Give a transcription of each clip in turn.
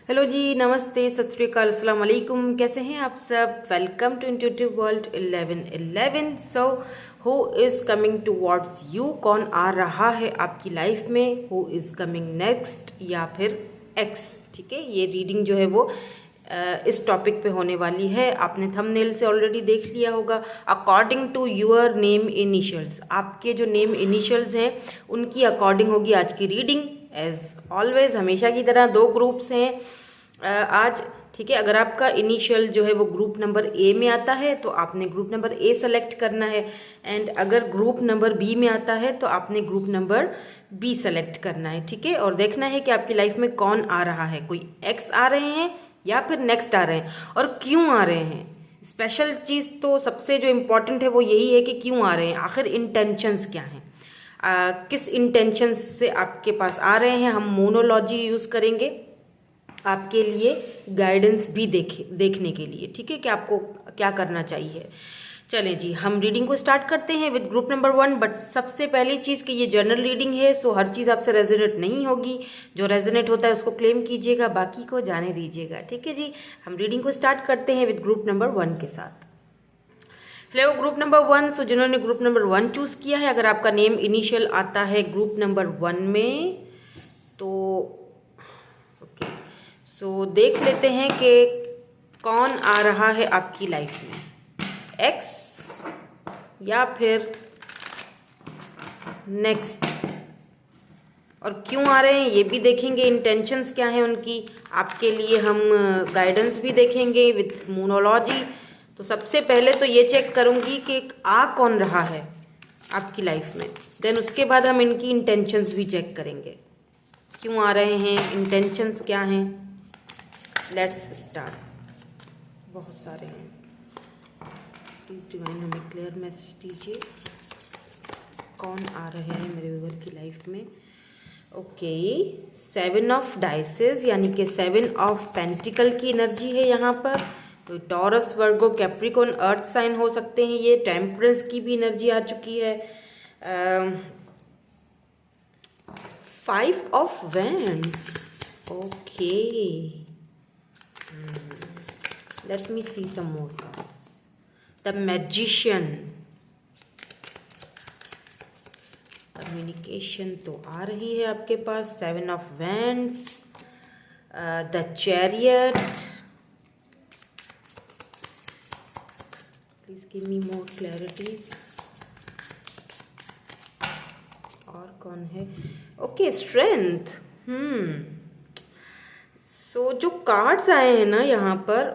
Hello जी, नमस्ते, सत श्री अकाल, अस्सलाम वालेकुम। कैसे हैं आप सब? Welcome to intuitive world 1111। So who is coming towards you? कौन आ रहा है आपकी लाइफ में? हु इज़ कमिंग नेक्स्ट या फिर एक्स? ठीक है, ये रीडिंग जो है वो इस टॉपिक पे होने वाली है। आपने थंबनेल से ऑलरेडी देख लिया होगा। According to your name initials, आपके जो नेम इनिशियल्स हैं उनकी अकॉर्डिंग होगी आज की रीडिंग। एज ऑलवेज, हमेशा की तरह दो ग्रुप्स हैं आज। ठीक है, अगर आपका इनिशियल जो है वो ग्रुप नंबर ए में आता है तो आपने ग्रुप नंबर ए सेलेक्ट करना है, एंड अगर ग्रुप नंबर बी में आता है तो आपने ग्रुप नंबर बी सेलेक्ट करना है। ठीक है, और देखना है कि आपकी लाइफ में कौन आ रहा है। कोई एक्स आ रहे हैं या फिर नेक्स्ट आ रहे हैं, और क्यों आ रहे हैं। स्पेशल चीज़ तो सबसे जो इम्पोर्टेंट है वो यही है कि क्यों आ रहे हैं, आखिर इंटेंशंस क्या हैं, किस इंटेंशन से आपके पास आ रहे हैं। हम मोनोलॉजी यूज़ करेंगे आपके लिए गाइडेंस भी देखने के लिए। ठीक है, कि आपको क्या करना चाहिए। चलें जी, हम रीडिंग को स्टार्ट करते हैं विद ग्रुप नंबर 1। बट सबसे पहली चीज़ कि ये जनरल रीडिंग है, सो हर चीज़ आपसे रेजोनेट नहीं होगी। जो रेजोनेट होता है उसको क्लेम कीजिएगा, बाकी को जाने दीजिएगा। ठीक है जी, हम रीडिंग को स्टार्ट करते हैं विद ग्रुप नंबर 1 के साथ। Hello group number 1। सो जिन्होंने ग्रुप नंबर 1 चूज़ किया है, अगर आपका नेम इनिशियल आता है ग्रुप नंबर 1 में तो ओके, सो देख लेते हैं कि कौन आ रहा है आपकी लाइफ में, एक्स या फिर नेक्स्ट, और क्यों आ रहे हैं ये भी देखेंगे। इंटेंशंस क्या है उनकी, आपके लिए हम गाइडेंस भी देखेंगे विद मोनोलॉजी। तो सबसे पहले तो ये चेक करूंगी कि आ कौन रहा है आपकी लाइफ में, देन उसके बाद हम इनकी इंटेंशंस भी चेक करेंगे, क्यों आ रहे हैं, इंटेंशंस क्या हैं। Let's start. बहुत सारे हैं, प्लीज़ डिवाइन हमें क्लियर मैसेज दीजिए, कौन आ रहे हैं मेरे व्यूअर की लाइफ में। ओके, 7 ऑफ डाइसेस यानी कि 7 ऑफ पेंटिकल की एनर्जी है यहाँ पर। तो टॉरस, वर्गो, कैप्रिकॉर्न, अर्थ साइन हो सकते हैं ये। टेम्परेंस की भी एनर्जी आ चुकी है। 5 of wands. Okay, let me see some more cards. The magician, communication तो आ रही है आपके पास। 7 of wands, the chariot, please give me more clarities. और कौन है? Okay, strength. सो जो कार्ड्स आए हैं ना यहाँ पर,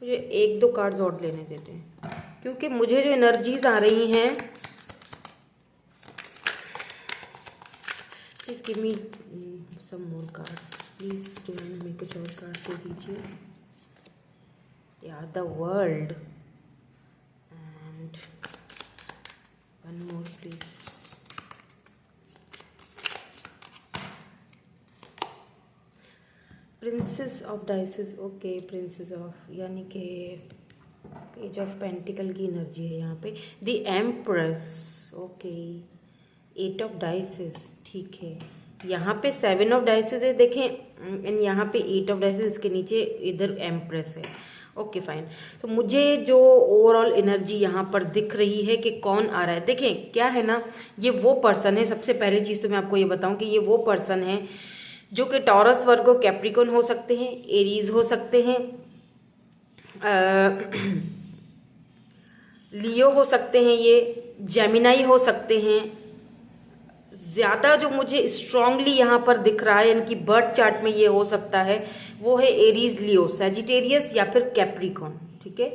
मुझे 1-2 कार्ड्स और लेने देते हैं, क्योंकि मुझे जो एनर्जीज आ रही हैं, please give me some more cards, please divine हमें कुछ और कार्ड्स दे दीजिए। या the world and one more please. Princess of disks. Okay, princess of यानी कि पेज ऑफ पेंटिकल की एनर्जी है यहाँ पे। The empress. Okay, 8 of disks. ठीक है, यहाँ पे 7 ऑफ डाइसेस है, देखें, एंड यहाँ पे 8 ऑफ डाइसेस, इसके नीचे इधर एम्प्रेस है। Okay fine. तो मुझे जो ओवरऑल एनर्जी यहाँ पर दिख रही है कि कौन आ रहा है, देखें क्या है ना, ये वो पर्सन है। सबसे पहली चीज़ तो मैं आपको ये बताऊँ कि ये वो पर्सन है जो कि टॉरस, वर्गो, कैप्रिकॉर्न हो सकते हैं, एरीज हो सकते हैं, लियो हो सकते हैं, ये जेमिनाई हो सकते हैं। ज़्यादा जो मुझे स्ट्रांगली यहाँ पर दिख रहा है, इनकी बर्थ चार्ट में ये हो सकता है, वो है एरीज, लियो, सजिटेरियस या फिर कैप्रिकॉर्न। ठीक है,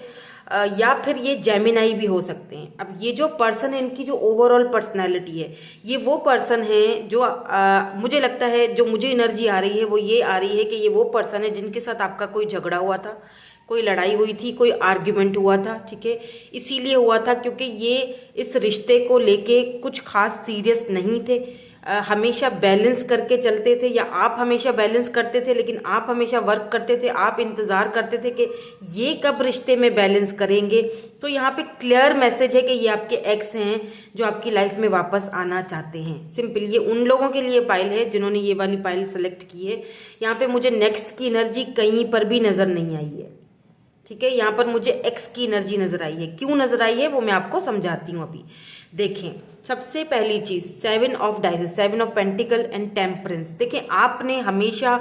या फिर ये जेमिनाई भी हो सकते हैं। अब ये जो पर्सन है, इनकी जो ओवरऑल पर्सनैलिटी है, ये वो पर्सन है जो मुझे लगता है, जो मुझे एनर्जी आ रही है वो ये आ रही है कि ये वो पर्सन है जिनके साथ आपका कोई झगड़ा हुआ था, कोई लड़ाई हुई थी, कोई आर्ग्यूमेंट हुआ था। ठीक है, इसीलिए हुआ था क्योंकि ये इस रिश्ते को लेके कुछ खास सीरियस नहीं थे। हमेशा बैलेंस करके चलते थे, या आप हमेशा बैलेंस करते थे लेकिन आप हमेशा वर्क करते थे, आप इंतज़ार करते थे कि ये कब रिश्ते में बैलेंस करेंगे। तो यहाँ पे क्लियर मैसेज है कि ये आपके एक्स हैं जो आपकी लाइफ में वापस आना चाहते हैं। सिंपल, ये उन लोगों के लिए पाइल है जिन्होंने ये वाली पाइल सेलेक्ट की है। यहाँ पे मुझे नेक्स्ट की एनर्जी कहीं पर भी नज़र नहीं आई है, ठीक है। यहाँ पर मुझे एक्स की एनर्जी नजर आई है। क्यों नजर आई है वो मैं आपको समझाती हूँ अभी। देखें, सबसे पहली चीज 7 of diocese, 7 of pentacle and temperance. देखें, आपने हमेशा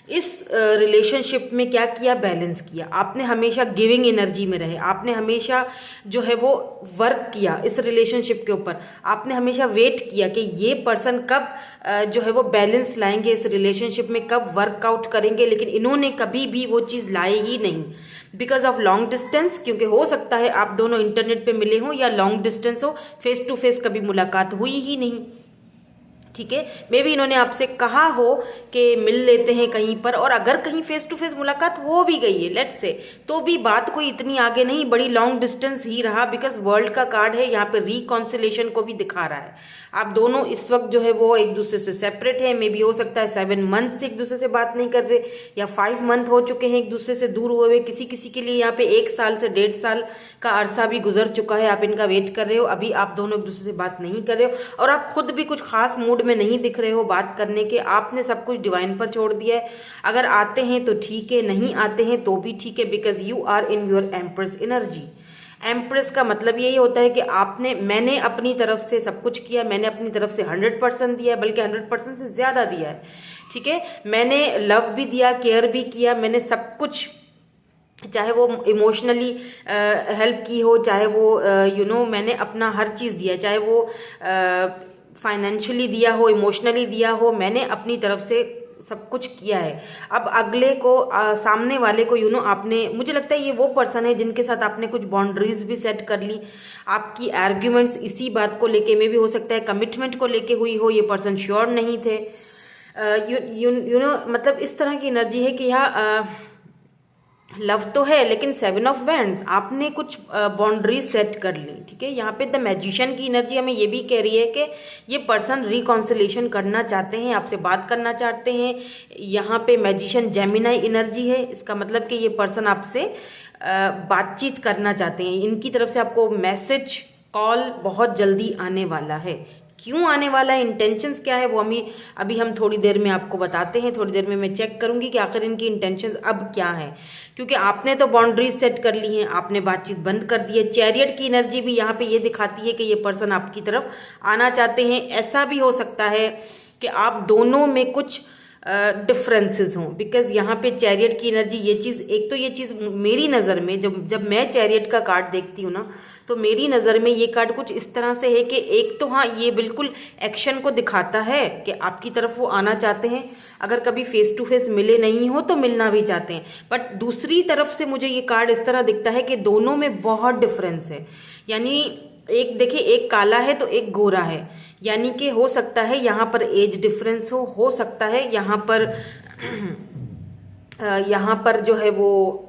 इस रिलेशनशिप में क्या किया, बैलेंस किया। आपने हमेशा गिविंग एनर्जी में रहे, आपने हमेशा जो है वो वर्क किया इस रिलेशनशिप के ऊपर। आपने हमेशा वेट किया कि ये पर्सन कब जो है वो बैलेंस लाएंगे इस रिलेशनशिप में, कब वर्कआउट करेंगे, लेकिन इन्होंने कभी भी वो चीज़ लाई ही नहीं बिकॉज ऑफ लॉन्ग डिस्टेंस। क्योंकि हो सकता है आप दोनों इंटरनेट पे मिले हों या लॉन्ग डिस्टेंस हो, फेस टू फेस कभी मुलाकात हुई ही नहीं, ठीक है। मे बी इन्होंने आपसे कहा हो कि मिल लेते हैं कहीं पर, और अगर कहीं फेस टू फेस मुलाकात हो भी गई है लेट्स से, तो भी बात कोई इतनी आगे नहीं बढ़ी, लॉन्ग डिस्टेंस ही रहा। बिकॉज वर्ल्ड का कार्ड है यहाँ पे, रिकॉन्सिलेशन को भी दिखा रहा है। आप दोनों इस वक्त जो है वो एक दूसरे से सेपरेट है। मे बी हो सकता है 7 मंथ से एक दूसरे से बात नहीं कर रहे, या 5 मंथ हो चुके हैं एक दूसरे से दूर हुए हुए। किसी किसी के लिए यहाँ पे 1 साल से 1.5 साल का अरसा भी गुजर चुका है, आप इनका वेट कर रहे हो। अभी आप दोनों एक दूसरे से बात नहीं कर रहे हो, और आप खुद भी कुछ खास मूड में नहीं दिख रहे हो बात करने के। आपने सब कुछ डिवाइन पर छोड़ दिया है। अगर आते हैं तो ठीक है, नहीं आते हैं तो भी ठीक है, because you are in your empress energy. Empress का मतलब यही होता है कि मैंने अपनी तरफ से सब कुछ किया, मैंने अपनी तरफ से 100% दिया है, बल्कि 100% से ज्यादा दिया है, ठीक है। मैंने लव भी दिया, केयर भी किया, मैंने सब कुछ, चाहे वो इमोशनली हेल्प की हो, चाहे वो मैंने अपना हर चीज़ दिया, चाहे वो फाइनेंशियली दिया हो, इमोशनली दिया हो, मैंने अपनी तरफ से सब कुछ किया है। अब अगले को सामने वाले को आपने, मुझे लगता है ये वो पर्सन है जिनके साथ आपने कुछ बाउंड्रीज भी सेट कर ली। आपकी आर्ग्यूमेंट्स इसी बात को लेके, में भी हो सकता है कमिटमेंट को लेके हुई हो, ये पर्सन श्योर नहीं थे। मतलब इस तरह की एनर्जी है कि यहाँ लव तो है लेकिन 7 ऑफ वैंड्स, आपने कुछ बाउंड्री सेट कर ली, ठीक है। यहाँ पे द मैजिशियन की एनर्जी हमें ये भी कह रही है कि ये पर्सन रिकॉन्सिलेशन करना चाहते हैं, आपसे बात करना चाहते हैं। यहाँ पे मैजिशियन जेमिनाई एनर्जी है, इसका मतलब कि ये पर्सन आपसे बातचीत करना चाहते हैं। इनकी तरफ से आपको मैसेज, कॉल बहुत जल्दी आने वाला है। क्यों आने वाला है, इंटेंशंस क्या है, वो अभी हम थोड़ी देर में आपको बताते हैं। थोड़ी देर में मैं चेक करूंगी कि आखिर इनकी इंटेंशंस अब क्या है, क्योंकि आपने तो बाउंड्रीज सेट कर ली हैं, आपने बातचीत बंद कर दी है। चैरियट की एनर्जी भी यहाँ पे ये दिखाती है कि ये पर्सन आपकी तरफ आना चाहते हैं। ऐसा भी हो सकता है कि आप दोनों में कुछ डिफरेंसेस हों, बिकॉज यहाँ पे चैरियट की एनर्जी, ये चीज़, एक तो ये चीज़ मेरी नज़र में, जब मैं चैरियट का कार्ड देखती हूँ ना, तो मेरी नज़र में ये कार्ड कुछ इस तरह से है कि एक तो हाँ, ये बिल्कुल एक्शन को दिखाता है कि आपकी तरफ वो आना चाहते हैं। अगर कभी फेस टू फेस मिले नहीं हो तो मिलना भी चाहते हैं। बट दूसरी तरफ से मुझे ये कार्ड इस तरह दिखता है कि दोनों में बहुत डिफरेंस है। यानी एक देखिए, एक काला है तो एक गोरा है, यानी कि हो सकता है यहाँ पर एज डिफरेंस हो सकता है यहाँ पर जो है वो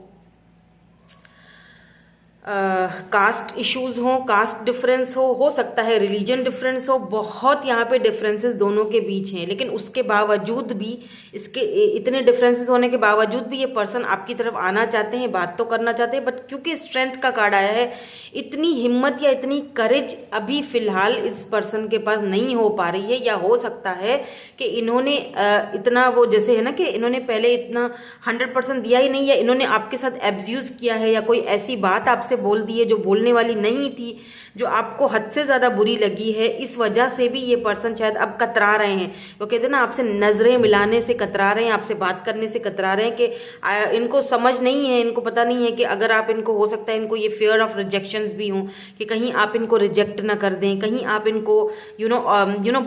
कास्ट इश्यूज हो, कास्ट डिफरेंस हो सकता है रिलीजन डिफरेंस हो। बहुत यहाँ पे डिफरेंसेस दोनों के बीच हैं, लेकिन उसके बावजूद भी, इसके इतने डिफरेंसेस होने के बावजूद भी ये पर्सन आपकी तरफ आना चाहते हैं, बात तो करना चाहते हैं। बट क्योंकि स्ट्रेंथ का कार्ड आया है, इतनी हिम्मत या इतनी करेज अभी फिलहाल इस पर्सन के पास नहीं हो पा रही है। या हो सकता है कि इन्होंने इतना, वो जैसे है ना कि इन्होंने पहले इतना 100% दिया ही नहीं, या इन्होंने आपके साथ एब्यूज किया है, या कोई ऐसी बात आपसे बोल दी है जो बोलने वाली नहीं थी, जो आपको हद से ज्यादा बुरी लगी है। इस वजह से भी ये पर्सन शायद अब कतरा रहे हैं। वो कहते हैं ना, आपसे नजरें मिलाने से कतरा रहे हैं, आपसे बात करने से कतरा रहे हैं कि इनको समझ नहीं है, इनको पता नहीं है कि अगर आप इनको, हो सकता है इनको ये फियर ऑफ रिजेक्शंस भी हों कि कहीं आप इनको रिजेक्ट ना कर दें, कहीं आप इनको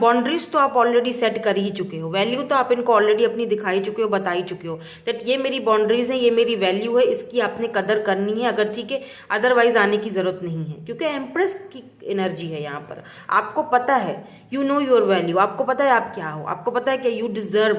बाउंड्रीज तो आप ऑलरेडी सेट कर ही चुके हो, वैल्यू तो आप इनको ऑलरेडी अपनी दिखाई चुके हो, बताई चुके हो दैट ये मेरी बाउंड्रीज है, ये मेरी वैल्यू है, इसकी आपने कदर करनी है। अगर ठीक है, अदरवाइज आने की ज़रूरत नहीं है, क्योंकि एम्प्रेस की एनर्जी है यहाँ पर। आपको पता है, यू नो योर वैल्यू, आपको पता है आप क्या हो, आपको पता है कि यू डिजर्व,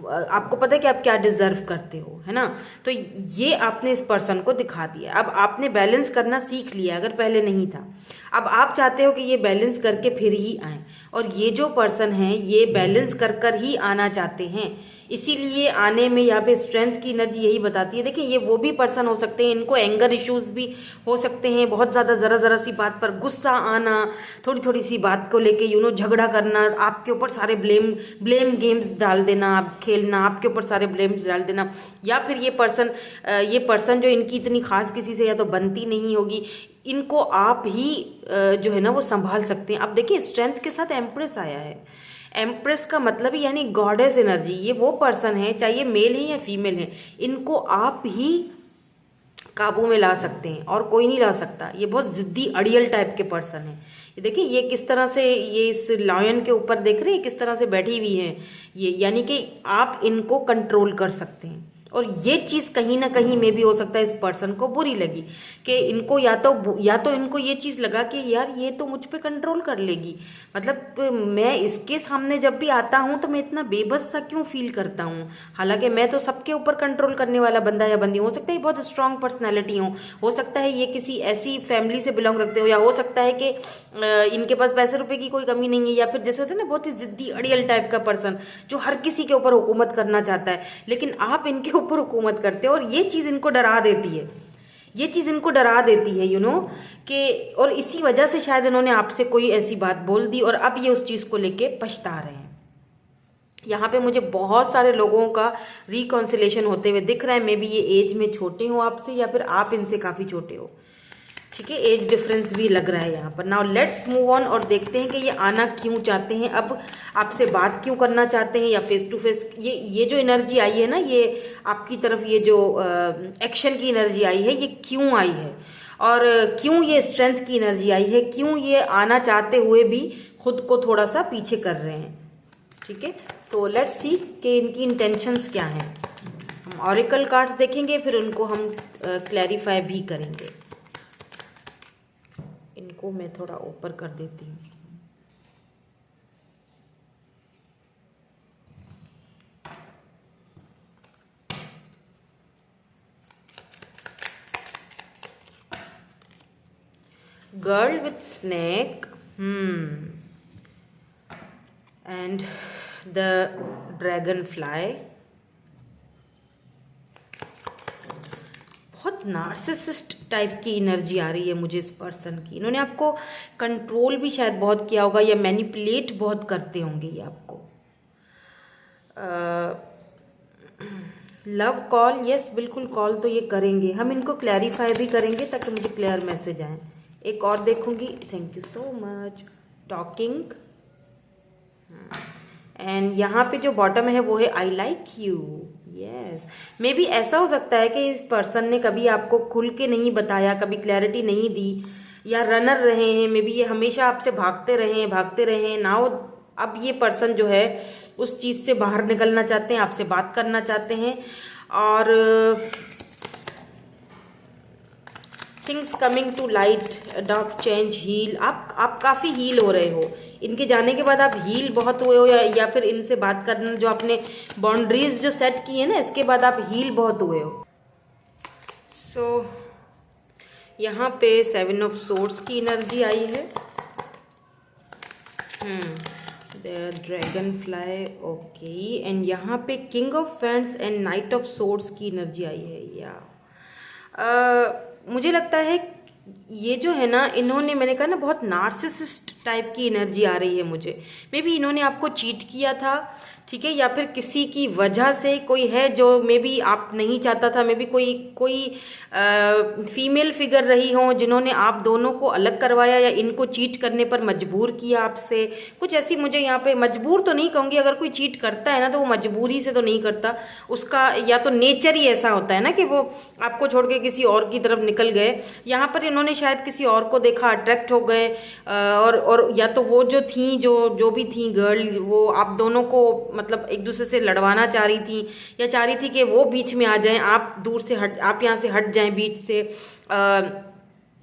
आपको पता है कि आप क्या डिजर्व करते हो, है ना। तो ये आपने इस पर्सन को दिखा दिया। अब आपने बैलेंस करना सीख लिया, अगर पहले नहीं था। अब आप चाहते हो कि ये बैलेंस करके फिर ही आए, और ये जो पर्सन है ये बैलेंस कर कर ही आना चाहते हैं। इसीलिए आने में यहाँ पे स्ट्रेंथ की एनर्जी यही बताती है। देखिए, ये वो भी पर्सन हो सकते हैं, इनको एंगर इश्यूज भी हो सकते हैं, बहुत ज़्यादा ज़रा सी बात पर गुस्सा आना, थोड़ी थोड़ी सी बात को लेके झगड़ा करना, आपके ऊपर सारे ब्लेम गेम्स डाल देना, आप खेलना, आपके ऊपर सारे ब्लेम्स डाल देना। या फिर ये पर्सन जो इनकी इतनी खास किसी से या तो बनती नहीं होगी, इनको आप ही जो है ना वो संभाल सकते हैं। अब देखिए, स्ट्रेंथ के साथ एम्प्रेस आया है। एम्प्रेस का मतलब ही यानी गॉडेस एनर्जी। ये वो पर्सन है, चाहे मेल है या फीमेल है, इनको आप ही काबू में ला सकते हैं और कोई नहीं ला सकता। ये बहुत जिद्दी अड़ियल टाइप के पर्सन है। ये देखिए, ये किस तरह से, ये इस लायन के ऊपर देख रहे हैं किस तरह से बैठी हुई है ये, यानी कि आप इनको कंट्रोल कर सकते हैं। और ये चीज़ कहीं ना कहीं में भी हो सकता है इस पर्सन को बुरी लगी, कि इनको या तो इनको ये चीज़ लगा कि यार ये तो मुझ पे कंट्रोल कर लेगी, मतलब मैं इसके सामने जब भी आता हूँ तो मैं इतना बेबस सा क्यों फील करता हूँ, हालांकि मैं तो सबके ऊपर कंट्रोल करने वाला बंदा या बंदी। हो सकता है बहुत स्ट्रांग पर्सनैलिटी हो सकता है ये किसी ऐसी फैमिली से बिलोंग रखते हो, या हो सकता है कि इनके पास पैसे रुपए की कोई कमी नहीं है, या फिर जैसे होता है ना बहुत ही जिद्दी अड़ियल टाइप का पर्सन जो हर किसी के ऊपर हुकूमत करना चाहता है, लेकिन आप इनके ऊपर हुकूमत करते हो और ये चीज़ इनको डरा देती है। ये चीज़ इनको डरा देती है कि, और इसी वजह से शायद इन्होंने आपसे कोई ऐसी बात बोल दी और अब ये उस चीज़ को लेके पछता रहे हैं। यहाँ पे मुझे बहुत सारे लोगों का रिकॉन्सिलेशन होते हुए दिख रहा है। मे बी ये एज में छोटे हो आपसे, या फिर आप इनसे काफ़ी छोटे हो, ठीक है, एज डिफरेंस भी लग रहा है यहाँ पर। नाउ लेट्स मूव ऑन और देखते हैं कि ये आना क्यों चाहते हैं, अब आपसे बात क्यों करना चाहते हैं, या फेस टू फेस ये जो एनर्जी आई है ना, ये आपकी तरफ ये जो एक्शन की एनर्जी आई है, ये क्यों आई है, और क्यों ये स्ट्रेंथ की एनर्जी आई है, क्यों ये आना चाहते हुए भी खुद को थोड़ा सा पीछे कर रहे हैं। ठीक है, तो लेट्स सी कि इनकी इंटेंशंस क्या हैं। हम ऑरिकल कार्ड्स देखेंगे, फिर उनको हम क्लैरिफाई भी करेंगे। इनको मैं थोड़ा ऊपर कर देती हूँ। Girl with snake and the dragon fly. बहुत नार्सिसिस्ट टाइप की एनर्जी आ रही है मुझे इस पर्सन की। इन्होंने आपको कंट्रोल भी शायद बहुत किया होगा, या मैनिपुलेट बहुत करते होंगे ये आपको। लव कॉल, यस बिल्कुल कॉल तो ये करेंगे। हम इनको क्लैरिफाई भी करेंगे ताकि मुझे क्लियर मैसेज आए। एक और देखूंगी, thank you so much. Talking, and यहाँ पे जो बॉटम है वो है I like you. Yes, may be ऐसा हो सकता है कि इस पर्सन ने कभी आपको खुल के नहीं बताया, कभी क्लैरिटी नहीं दी, या रनर रहे हैं, मे बी ये हमेशा आपसे भागते रहे हैं। नाउ अब ये पर्सन जो है उस चीज़ से बाहर निकलना चाहते हैं, आपसे बात करना चाहते हैं, और things coming to light, adopt, change, heal. आप काफ़ी हील हो रहे हो। इनके जाने के बाद आप हील बहुत हुए हो, या फिर इनसे बात करना, जो आपने बाउंड्रीज जो सेट की है ना, इसके बाद आप हील बहुत हुए हो। सो यहाँ पे 7 ऑफ सोर्ड्स की एनर्जी आई है, ड्रैगन फ्लाई, ओके, एंड यहाँ पे king of friends and night of swords की एनर्जी आई है। या मुझे लगता है ये जो है ना, इन्होंने, मैंने कहा ना, बहुत नार्सिसिस्ट टाइप की एनर्जी आ रही है मुझे। मे बी इन्होंने आपको चीट किया था, ठीक है, या फिर किसी की वजह से कोई है जो मे बी आप नहीं चाहता था, मे बी कोई फीमेल फिगर रही हो जिन्होंने आप दोनों को अलग करवाया, या इनको चीट करने पर मजबूर किया आपसे, कुछ ऐसी मुझे यहाँ पे, मजबूर तो नहीं कहूँगी, अगर कोई चीट करता है ना तो वो मजबूरी से तो नहीं करता, उसका या तो नेचर ही ऐसा होता है ना कि वो आपको छोड़ के किसी और की तरफ निकल गए। यहाँ पर इन्होंने शायद किसी और को देखा, अट्रैक्ट हो गए, और या तो वो जो थी, जो भी थी गर्ल, वो आप दोनों को मतलब एक दूसरे से लड़वाना चाह रही थी, या चाह रही थी कि वो बीच में आ जाएं, आप दूर से हट, आप यहाँ से हट जाएं बीच से,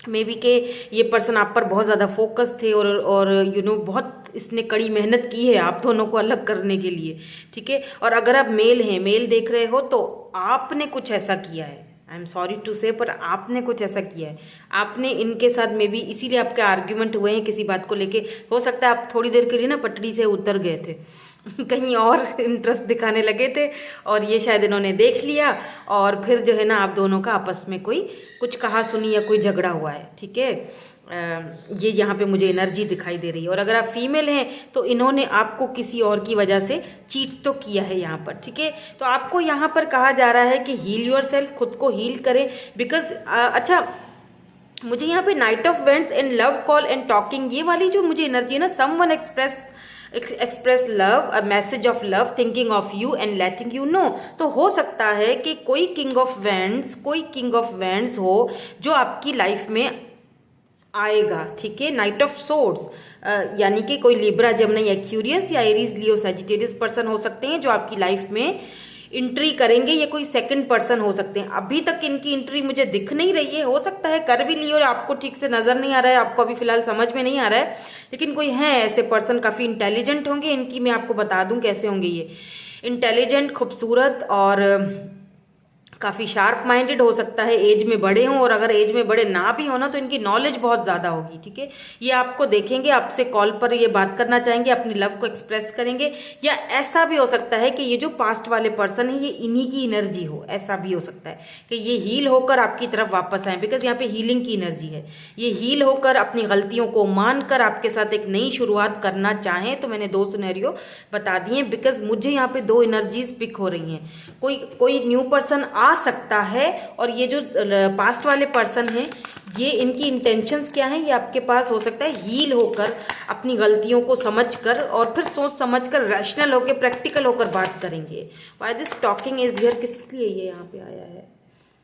मे बी के ये पर्सन आप पर बहुत ज़्यादा फोकस थे और बहुत इसने कड़ी मेहनत की है आप दोनों को अलग करने के लिए, ठीक है। और अगर आप मेल हैं, मेल देख रहे हो, तो आपने कुछ ऐसा किया है, आई एम सॉरी टू से, पर आपने कुछ ऐसा किया है। आपने इनके साथ मे बी इसीलिए आपके आर्ग्यूमेंट हुए हैं किसी बात को लेके। हो सकता है आप थोड़ी देर के लिए ना पटड़ी से उतर गए थे कहीं और इंटरेस्ट दिखाने लगे थे, और ये शायद इन्होंने देख लिया, और फिर जो है ना आप दोनों का आपस में कोई कुछ कहा सुनी या कोई झगड़ा हुआ है, ठीक है। ये यहाँ पे मुझे एनर्जी दिखाई दे रही है। और अगर आप फीमेल हैं तो इन्होंने आपको किसी और की वजह से चीट तो किया है यहाँ पर, ठीक है। तो आपको यहाँ पर कहा जा रहा है कि हील योरसेल्फ, खुद को हील करें, बिकॉज अच्छा मुझे यहाँ पे night of vents and love call and talking, ये वाली जो मुझे एनर्जी है ना, someone express love, a message of love, thinking of you and letting you know. तो हो सकता है कि कोई किंग ऑफ वेंड्स हो जो आपकी लाइफ में आएगा, ठीक है। नाइट ऑफ सोर्ड्स यानी कि कोई लिब्रा, जेमिनी, एक्वेरियस या एरीज, लियो, सजिटेरियस पर्सन हो सकते हैं जो आपकी लाइफ में एंट्री करेंगे। ये कोई सेकंड पर्सन हो सकते हैं। अभी तक इनकी एंट्री मुझे दिख नहीं रही है, हो सकता है कर भी ली और आपको ठीक से नजर नहीं आ रहा है, आपको अभी फिलहाल समझ में नहीं आ रहा है, लेकिन कोई है ऐसे पर्सन, काफी इंटेलिजेंट होंगे। इनकी मैं आपको बता दूं कैसे होंगे ये, इंटेलिजेंट, खूबसूरत और काफ़ी शार्प माइंडेड हो सकता है, एज में बड़े हों, और अगर एज में बड़े ना भी हो ना तो इनकी नॉलेज बहुत ज़्यादा होगी, ठीक है। ये आपको देखेंगे, आपसे कॉल पर ये बात करना चाहेंगे, अपनी लव को एक्सप्रेस करेंगे, या ऐसा भी हो सकता है कि ये जो पास्ट वाले पर्सन है ये इन्हीं की एनर्जी हो। ऐसा भी हो सकता है कि ये हील होकर आपकी तरफ वापस आए, बिकॉज यहाँ पे हीलिंग की एनर्जी है। ये हील होकर अपनी गलतियों को मानकर आपके साथ एक नई शुरुआत करना चाहें। तो मैंने 2 सिनेरियो बता दिए, बिकॉज मुझे यहाँ पे 2 एनर्जीज पिक हो रही हैं। कोई न्यू पर्सन आ सकता है, और ये जो पास्ट वाले पर्सन हैं ये इनकी इंटेंशंस क्या हैं, ये आपके पास हो सकता है हील होकर अपनी गलतियों को समझकर और फिर सोच समझकर रैशनल होकर प्रैक्टिकल होकर बात करेंगे। Why this talking is here, किस लिए ये यहाँ पे आया है,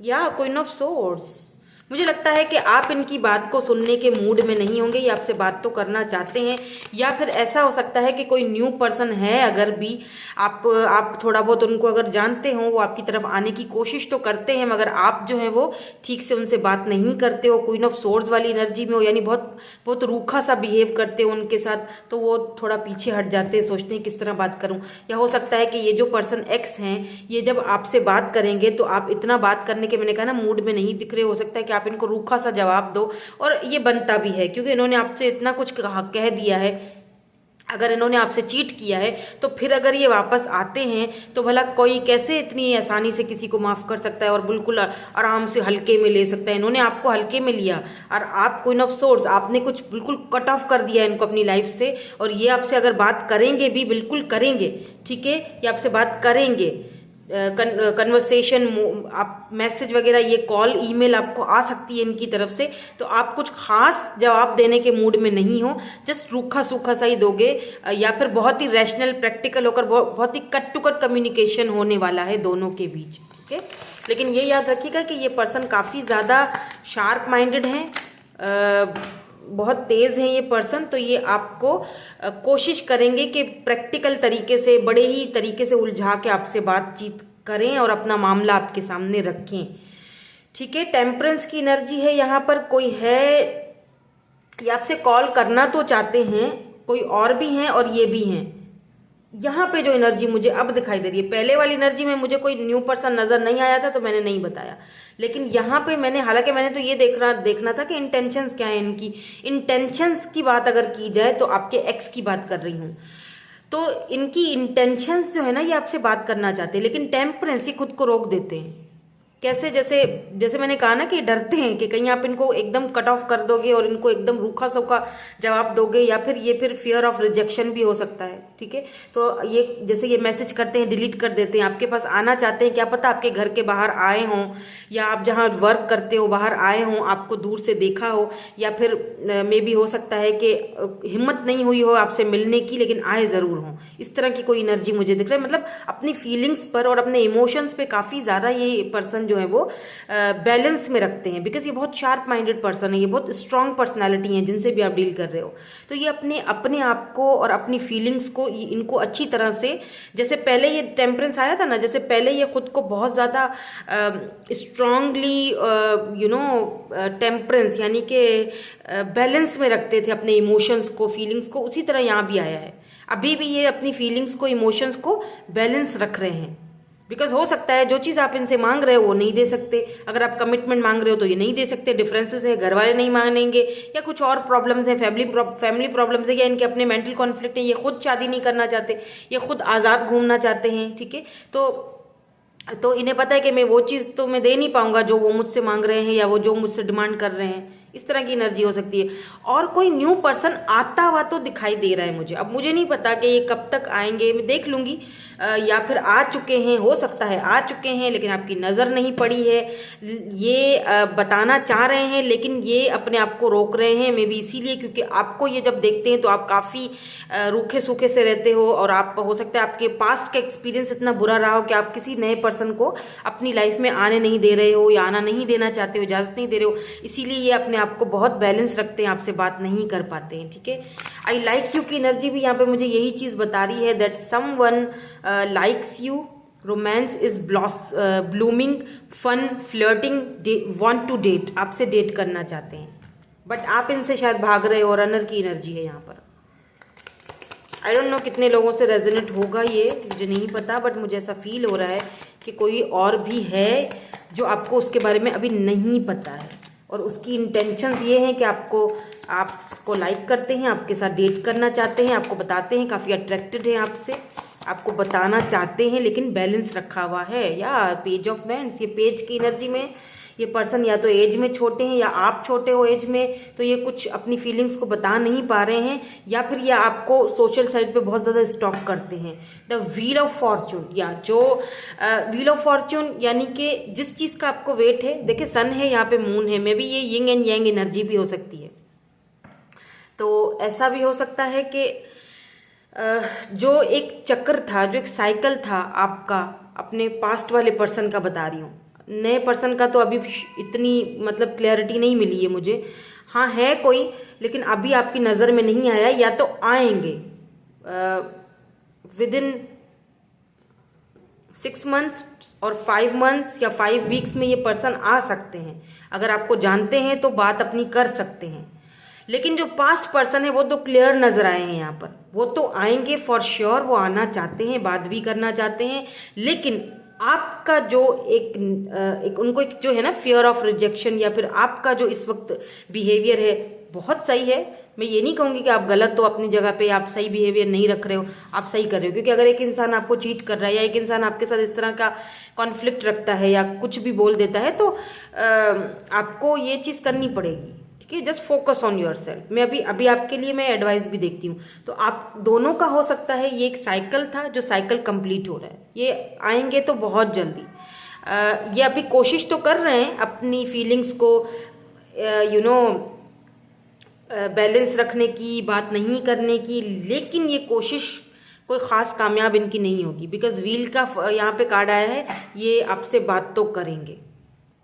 या क्वीन ऑफ सोर्ड्स। मुझे लगता है कि आप इनकी बात को सुनने के मूड में नहीं होंगे, ये आपसे बात तो करना चाहते हैं, या फिर ऐसा हो सकता है कि कोई न्यू पर्सन है, अगर भी आप थोड़ा बहुत उनको अगर जानते हो, वो आपकी तरफ आने की कोशिश तो करते हैं, मगर आप जो है वो ठीक से उनसे बात नहीं करते हो, क्वीन ऑफ सोर्ड्स वाली एनर्जी में हो, यानी बहुत बहुत रूखा सा बिहेव करते हो उनके साथ, तो वो थोड़ा पीछे हट जाते हैं, सोचते हैं किस तरह बात करूं। या हो सकता है कि ये जो पर्सन एक्स हैं ये जब आपसे बात करेंगे तो आप इतना बात करने के, मैंने कहा ना, मूड में नहीं दिख रहे, हो सकता है कि आप इनको रूखा सा जवाब दो, और ये बनता भी है क्योंकि इन्होंने आपसे इतना कुछ कह दिया है। अगर इन्होंने आपसे चीट किया है तो फिर अगर ये वापस आते हैं तो भला कोई कैसे इतनी आसानी से किसी को माफ कर सकता है और बिल्कुल आराम से हल्के में ले सकता है। इन्होंने आपको हल्के में लिया, और आप क्वीन ऑफ सोर्ड्स, आपने कुछ बिल्कुल कट ऑफ कर दिया इनको अपनी लाइफ से, और ये आपसे अगर बात करेंगे भी, बिल्कुल करेंगे, ठीक है, ये आपसे बात करेंगे, कन्वर्सेशन, आप मैसेज वगैरह, ये कॉल, ईमेल आपको आ सकती है इनकी तरफ से, तो आप कुछ खास जवाब देने के मूड में नहीं हो, जस्ट रूखा सूखा सा ही दोगे, या फिर बहुत ही रैशनल प्रैक्टिकल होकर बहुत ही कट टू कट कम्युनिकेशन होने वाला है दोनों के बीच, ठीक है। लेकिन ये याद रखिएगा कि ये पर्सन काफ़ी ज़्यादा शार्प माइंडेड हैं, बहुत तेज़ हैं ये पर्सन, तो ये आपको कोशिश करेंगे कि प्रैक्टिकल तरीके से, बड़े ही तरीके से उलझा के आपसे बातचीत करें और अपना मामला आपके सामने रखें, ठीक है। टेम्परेंस की एनर्जी है यहाँ पर, कोई है ये आपसे कॉल करना तो चाहते हैं, कोई और भी हैं और ये भी हैं। यहाँ पे जो एनर्जी मुझे अब दिखाई दे रही है, पहले वाली एनर्जी में मुझे कोई न्यू पर्सन नजर नहीं आया था तो मैंने नहीं बताया, लेकिन यहाँ पे मैंने, हालांकि मैंने तो ये देखना था कि इंटेंशंस क्या है इनकी। इंटेंशंस की बात अगर की जाए तो आपके एक्स की बात कर रही हूँ, तो इनकी इंटेंशंस जो है ना, ये आपसे बात करना चाहते हैं, लेकिन टेम्परेंस ही खुद को रोक देते हैं। कैसे, जैसे मैंने कहा ना कि डरते हैं कि कहीं आप इनको एकदम कट ऑफ कर दोगे और इनको एकदम रूखा सूखा जवाब दोगे, या फिर फियर ऑफ रिजेक्शन भी हो सकता है, ठीक है। तो ये जैसे ये मैसेज करते हैं, डिलीट कर देते हैं, आपके पास आना चाहते हैं, क्या पता आपके घर के बाहर आए हों, या आप जहाँ वर्क करते हो बाहर आए हों, आपको दूर से देखा हो, या फिर मे भी हो सकता है कि हिम्मत नहीं हुई हो आपसे मिलने की, लेकिन आए ज़रूर हों। इस तरह की कोई एनर्जी मुझे दिख रहा है, मतलब अपनी फीलिंग्स पर और अपने इमोशंस पे काफ़ी ज़्यादा ये पर्सन पर्सन जो है वो बैलेंस में रखते हैं, बिकॉज ये बहुत शार्प माइंडेड पर्सन है, ये बहुत स्ट्रांग पर्सनैलिटी है जिनसे भी आप डील कर रहे हो। तो ये अपने अपने आप को और अपनी फीलिंग्स को इनको अच्छी तरह से, जैसे पहले ये टेम्परेंस आया था ना, जैसे पहले ये खुद को बहुत ज़्यादा स्ट्रांगली टेम्परेंस यानी कि बैलेंस में रखते थे अपने इमोशंस को, फीलिंग्स को, उसी तरह यहाँ भी आया है। अभी भी ये अपनी फीलिंग्स को, इमोशंस को बैलेंस रख रहे हैं, बिकॉज हो सकता है जो चीज़ आप इनसे मांग रहे हो वो नहीं दे सकते। अगर आप कमिटमेंट मांग रहे हो तो ये नहीं दे सकते, डिफरेंसेस है, घर वाले नहीं मांगेंगे, या कुछ और प्रॉब्लम्स हैं, फैमिली प्रॉब्लम्स है, या इनके अपने मेंटल कॉन्फ्लिक्ट है, ये खुद शादी नहीं करना चाहते, ये खुद आज़ाद घूमना चाहते हैं, ठीक है। तो इन्हें पता है कि मैं वो चीज़ तो मैं दे नहीं पाऊंगा जो वो मुझसे मांग रहे हैं या वो जो मुझसे डिमांड कर रहे हैं। इस तरह की एनर्जी हो सकती है। और कोई न्यू पर्सन आता हुआ तो दिखाई दे रहा है मुझे। अब मुझे नहीं पता कि ये कब तक आएंगे, मैं देख लूंगी, या फिर आ चुके हैं, हो सकता है आ चुके हैं लेकिन आपकी नज़र नहीं पड़ी है। ये बताना चाह रहे हैं लेकिन ये अपने आप को रोक रहे हैं, मे बी इसीलिए क्योंकि आपको ये जब देखते हैं तो आप काफ़ी रूखे सूखे से रहते हो, और आप हो सकता है आपके पास्ट का एक्सपीरियंस इतना बुरा रहा हो कि आप किसी नए पर्सन को अपनी लाइफ में आने नहीं दे रहे हो, या आना नहीं देना चाहते हो, इजाज़त नहीं दे रहे हो। इसीलिए ये अपने आप को बहुत बैलेंस रखते हैं, आपसे बात नहीं कर पाते हैं, ठीक है। आई लाइक यू की एनर्जी भी यहाँ पे मुझे यही चीज़ बता रही है, that someone likes you, romance is blooming, fun, flirting, want to date, आपसे डेट करना चाहते हैं, बट आप इनसे शायद भाग रहे हो। रनर की एनर्जी है यहाँ पर। आई डोंट नो कितने लोगों से रेजोनेट होगा ये, मुझे नहीं पता, बट मुझे ऐसा फील हो रहा है कि कोई और भी है जो आपको उसके बारे में अभी नहीं पता है, और उसकी इंटेंशंस ये हैं कि आपको लाइक करते हैं, आपके साथ डेट करना चाहते हैं, आपको बताते हैं काफ़ी अट्रैक्टेड हैं आपसे, आपको बताना चाहते हैं, लेकिन बैलेंस रखा हुआ है। या पेज ऑफ वैंड्स, ये पेज की एनर्जी में ये पर्सन या तो एज में छोटे हैं या आप छोटे हो एज में, तो ये कुछ अपनी फीलिंग्स को बता नहीं पा रहे हैं, या फिर ये आपको सोशल साइड पे बहुत ज़्यादा स्टॉक करते हैं। द व्हील ऑफ फॉर्चून, या जो व्हील ऑफ फॉर्चून यानी कि जिस चीज़ का आपको वेट है, देखिए सन है यहाँ पे, मून है, मे बी ये यिंग एंड यांग एनर्जी भी हो सकती है। तो ऐसा भी हो सकता है कि जो एक चक्र था, जो एक साइकिल था आपका, अपने पास्ट वाले पर्सन का बता रही हूँ, नए पर्सन का तो अभी इतनी मतलब क्लैरिटी नहीं मिली है मुझे। हाँ है कोई, लेकिन अभी आपकी नज़र में नहीं आया, या तो आएंगे विद इन 6 months और 5 months या 5 weeks में ये पर्सन आ सकते हैं। अगर आपको जानते हैं तो बात अपनी कर सकते हैं, लेकिन जो पास्ट पर्सन है वो तो क्लियर नजर आए हैं यहाँ पर, वो तो आएंगे फॉर श्योर, वो आना चाहते हैं, बात भी करना चाहते हैं, लेकिन आपका जो एक उनको एक जो है ना फियर ऑफ रिजेक्शन, या फिर आपका जो इस वक्त बिहेवियर है बहुत सही है। मैं ये नहीं कहूँगी कि आप गलत हो अपनी जगह पे, आप सही बिहेवियर नहीं रख रहे हो, आप सही कर रहे हो, क्योंकि अगर एक इंसान आपको चीट कर रहा है या एक इंसान आपके साथ इस तरह का कॉन्फ्लिक्ट रखता है या कुछ भी बोल देता है, तो आपको ये चीज़ करनी पड़ेगी, ठीक है। Just focus on your self. मैं अभी आपके लिए मैं एडवाइस भी देखती हूँ, तो आप दोनों का हो सकता है ये एक साइकिल था, जो साइकिल कंप्लीट हो रहा है, ये आएंगे तो बहुत जल्दी। ये अभी कोशिश तो कर रहे हैं अपनी फीलिंग्स को बैलेंस रखने की, बात नहीं करने की, लेकिन ये कोशिश कोई ख़ास कामयाब इनकी नहीं होगी, बिकॉज व्हील का यहाँ पे कार्ड आया है, ये आपसे बात तो करेंगे।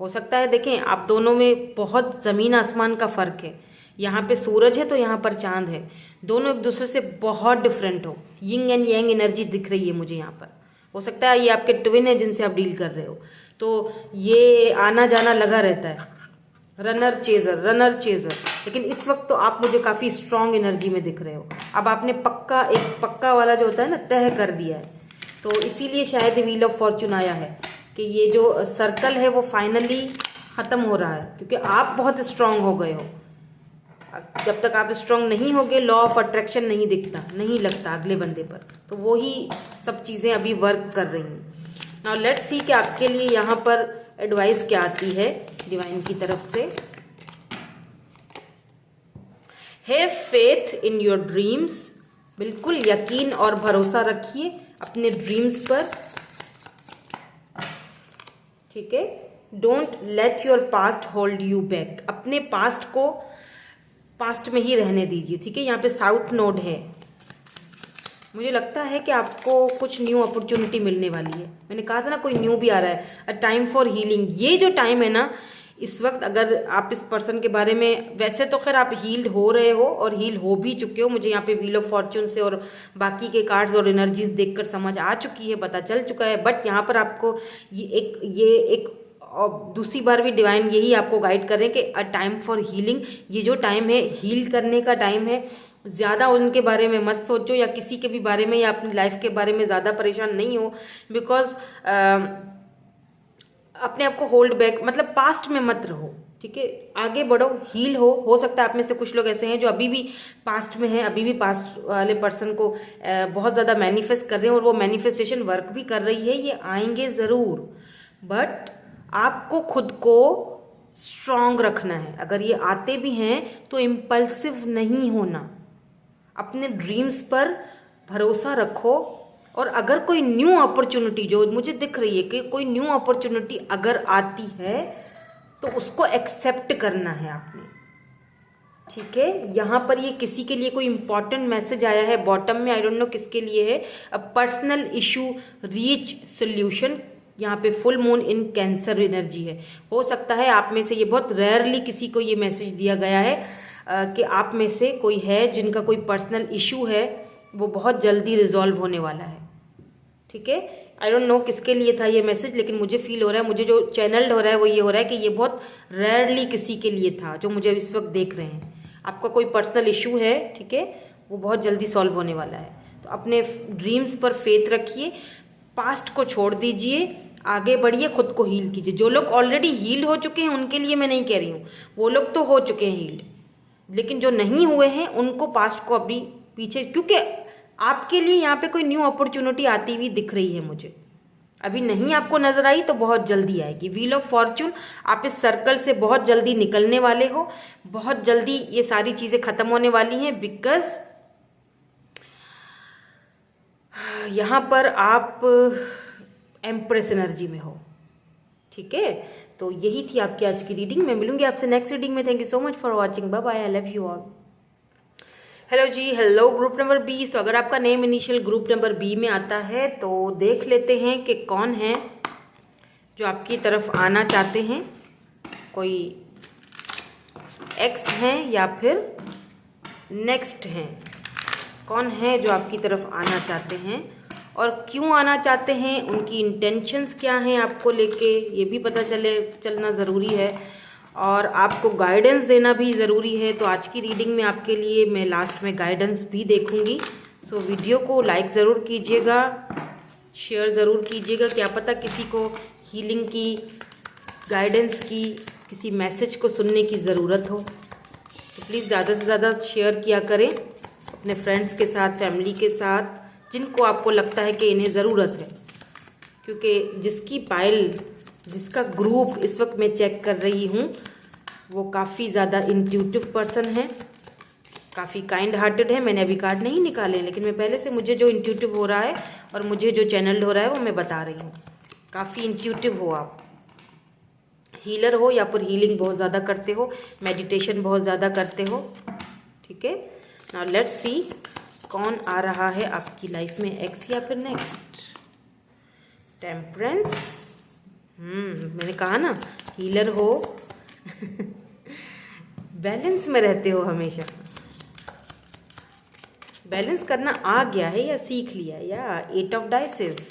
हो सकता है देखें आप दोनों में बहुत ज़मीन आसमान का फ़र्क है, यहाँ पे सूरज है तो यहाँ पर चांद है, दोनों एक दूसरे से बहुत डिफरेंट हो, यिंग एंड यांग एनर्जी दिख रही है मुझे यहाँ पर। हो सकता है ये आपके ट्विन है जिनसे आप डील कर रहे हो, तो ये आना जाना लगा रहता है, रनर चेजर, लेकिन इस वक्त तो आप मुझे काफ़ी स्ट्रॉन्ग एनर्जी में दिख रहे हो। अब आपने एक पक्का वाला जो होता है ना, तय कर दिया है, तो इसीलिए शायद व्हील ऑफ फॉर्चून आया है कि ये जो सर्कल है वो फाइनली ख़त्म हो रहा है, क्योंकि आप बहुत स्ट्रांग हो गए हो। जब तक आप स्ट्रांग नहीं होगे, लॉ ऑफ अट्रैक्शन नहीं दिखता, नहीं लगता अगले बंदे पर, तो वही सब चीज़ें अभी वर्क कर रही हैं। नाउ लेट्स सी कि आपके लिए यहाँ पर एडवाइस क्या आती है डिवाइन की तरफ से। Have faith in your dreams, बिल्कुल यकीन और भरोसा रखिए अपने ड्रीम्स पर, ठीक है। Don't let your past hold you back, अपने पास्ट को पास्ट में ही रहने दीजिए, ठीक है। यहाँ पे साउथ नोड है, मुझे लगता है कि आपको कुछ न्यू अपॉर्चुनिटी मिलने वाली है। मैंने कहा था ना कोई न्यू भी आ रहा है, अ टाइम फॉर हीलिंग। ये जो टाइम है ना, इस वक्त अगर आप इस पर्सन के बारे में, वैसे तो खैर आप हील्ड हो रहे हो और हील हो भी चुके हो, मुझे यहाँ पे व्हील ऑफ फॉर्च्यून से और बाकी के कार्ड्स और एनर्जीज देखकर समझ आ चुकी है, पता चल चुका है। बट यहाँ पर आपको ये एक और दूसरी बार भी डिवाइन यही आपको गाइड कर रहे हैं कि अ टाइम फॉर हीलिंग। ये जो टाइम है हील करने का टाइम है। ज़्यादा उनके बारे में मत सोचो या किसी के भी बारे में या अपनी लाइफ के बारे में ज़्यादा परेशान नहीं हो, बिकॉज अपने आप को होल्ड बैक, मतलब पास्ट में मत रहो, ठीक है। आगे बढ़ो, हील हो सकता है आप में से कुछ लोग ऐसे हैं जो अभी भी पास्ट में हैं, अभी भी पास्ट वाले पर्सन को बहुत ज़्यादा मैनिफेस्ट कर रहे हैं और वो मैनिफेस्टेशन वर्क भी कर रही है, ये आएंगे ज़रूर। बट आपको खुद को स्ट्रांग रखना है। अगर ये आते भी हैं तो इम्पल्सिव नहीं होना, अपने ड्रीम्स पर भरोसा रखो। और अगर कोई न्यू अपॉर्चुनिटी जो मुझे दिख रही है कि कोई न्यू अपॉर्चुनिटी अगर आती है तो उसको एक्सेप्ट करना है आपने, ठीक है। यहाँ पर ये किसी के लिए कोई इंपॉर्टेंट मैसेज आया है बॉटम में, आई डोंट नो किसके लिए है। A personal issue reach solution, यहाँ पे full moon in cancer energy है। हो सकता है आप में से, ये बहुत रेयरली किसी को ये मैसेज दिया गया है कि आप में से कोई है जिनका कोई पर्सनल इशू है, वो बहुत जल्दी रिजॉल्व होने वाला है, ठीक है। आई डोंट नो किसके लिए था ये मैसेज, लेकिन मुझे फील हो रहा है, मुझे जो चैनल्ड हो रहा है वो ये हो रहा है कि ये बहुत रेयरली किसी के लिए था जो मुझे इस वक्त देख रहे हैं। आपका कोई पर्सनल इशू है, ठीक है, वो बहुत जल्दी सॉल्व होने वाला है। तो अपने ड्रीम्स पर फेथ रखिए, पास्ट को छोड़ दीजिए, आगे बढ़िए, खुद को हील कीजिए। जो लोग ऑलरेडी हील हो चुके हैं उनके लिए मैं नहीं कह रही हूँ, वो लोग तो हो चुके हैं हील्ड, लेकिन जो नहीं हुए हैं उनको पास्ट को अभी पीछे, क्योंकि आपके लिए यहाँ पे कोई न्यू अपॉर्चुनिटी आती हुई दिख रही है मुझे। अभी नहीं आपको नजर आई तो बहुत जल्दी आएगी। व्हील ऑफ फॉर्च्यून, आप इस सर्कल से बहुत जल्दी निकलने वाले हो, बहुत जल्दी ये सारी चीजें खत्म होने वाली हैं, बिकॉज यहाँ पर आप एम्प्रेस एनर्जी में हो, ठीक है। तो यही थी आपकी आज की रीडिंग। मैं मिलूंगी आपसे नेक्स्ट रीडिंग में। Thank you so much for watching, bye bye, I love you all. Hello ji, hello group number B. तो अगर आपका name initial group number B में आता है तो देख लेते हैं कि कौन है जो आपकी तरफ आना चाहते हैं। कोई एक्स हैं या फिर नेक्स्ट हैं, कौन है जो आपकी तरफ आना चाहते हैं और क्यों आना चाहते हैं, उनकी इंटेंशंस क्या हैं आपको लेके, ये भी पता चलना ज़रूरी है। और आपको गाइडेंस देना भी ज़रूरी है। तो आज की रीडिंग में आपके लिए मैं लास्ट में गाइडेंस भी देखूंगी। सो वीडियो को लाइक ज़रूर कीजिएगा, शेयर ज़रूर कीजिएगा, क्या पता किसी को हीलिंग की, गाइडेंस की, किसी मैसेज को सुनने की ज़रूरत हो। तो प्लीज़ ज़्यादा से ज़्यादा शेयर किया करें अपने फ्रेंड्स के साथ, फैमिली के साथ, जिनको आपको लगता है कि इन्हें ज़रूरत है। क्योंकि जिसकी पाइल, जिसका ग्रुप इस वक्त मैं चेक कर रही हूँ, वो काफ़ी ज़्यादा इंट्यूटिव पर्सन है, काफ़ी काइंड हार्टेड है। मैंने अभी कार्ड नहीं निकाले, लेकिन मैं पहले से, मुझे जो इंट्यूटिव हो रहा है और मुझे जो चैनल्ड हो रहा है वो मैं बता रही हूँ। काफ़ी इंट्यूटिव हो आप, हीलर हो या फिर हीलिंग बहुत ज़्यादा करते हो, मेडिटेशन बहुत ज़्यादा करते हो, ठीक है। नाउ लेट्स सी कौन आ रहा है आपकी लाइफ में, एक्स या फिर नेक्स्ट। टेम्परेंस, मैंने कहा ना हीलर हो बैलेंस में रहते हो हमेशा, बैलेंस करना आ गया है या सीख लिया, या 8 of dices,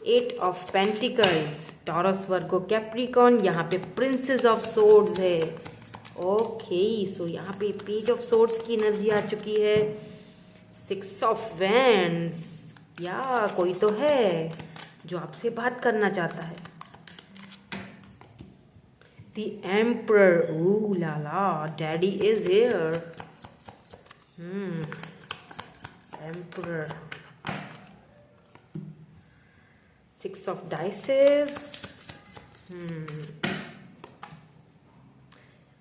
8 of pentacles, taurus, Virgo, Capricorn, यहाँ पे प्रिंसेस ऑफ सोर्ड्स है। ओके, सो यहाँ पे पेज ऑफ सोर्ड्स की एनर्जी आ चुकी है, 6 ऑफ वैंड्स, या कोई तो है जो आपसे बात करना चाहता है। The Emperor, ooh la la, Daddy is here. Emperor, 6 of dices.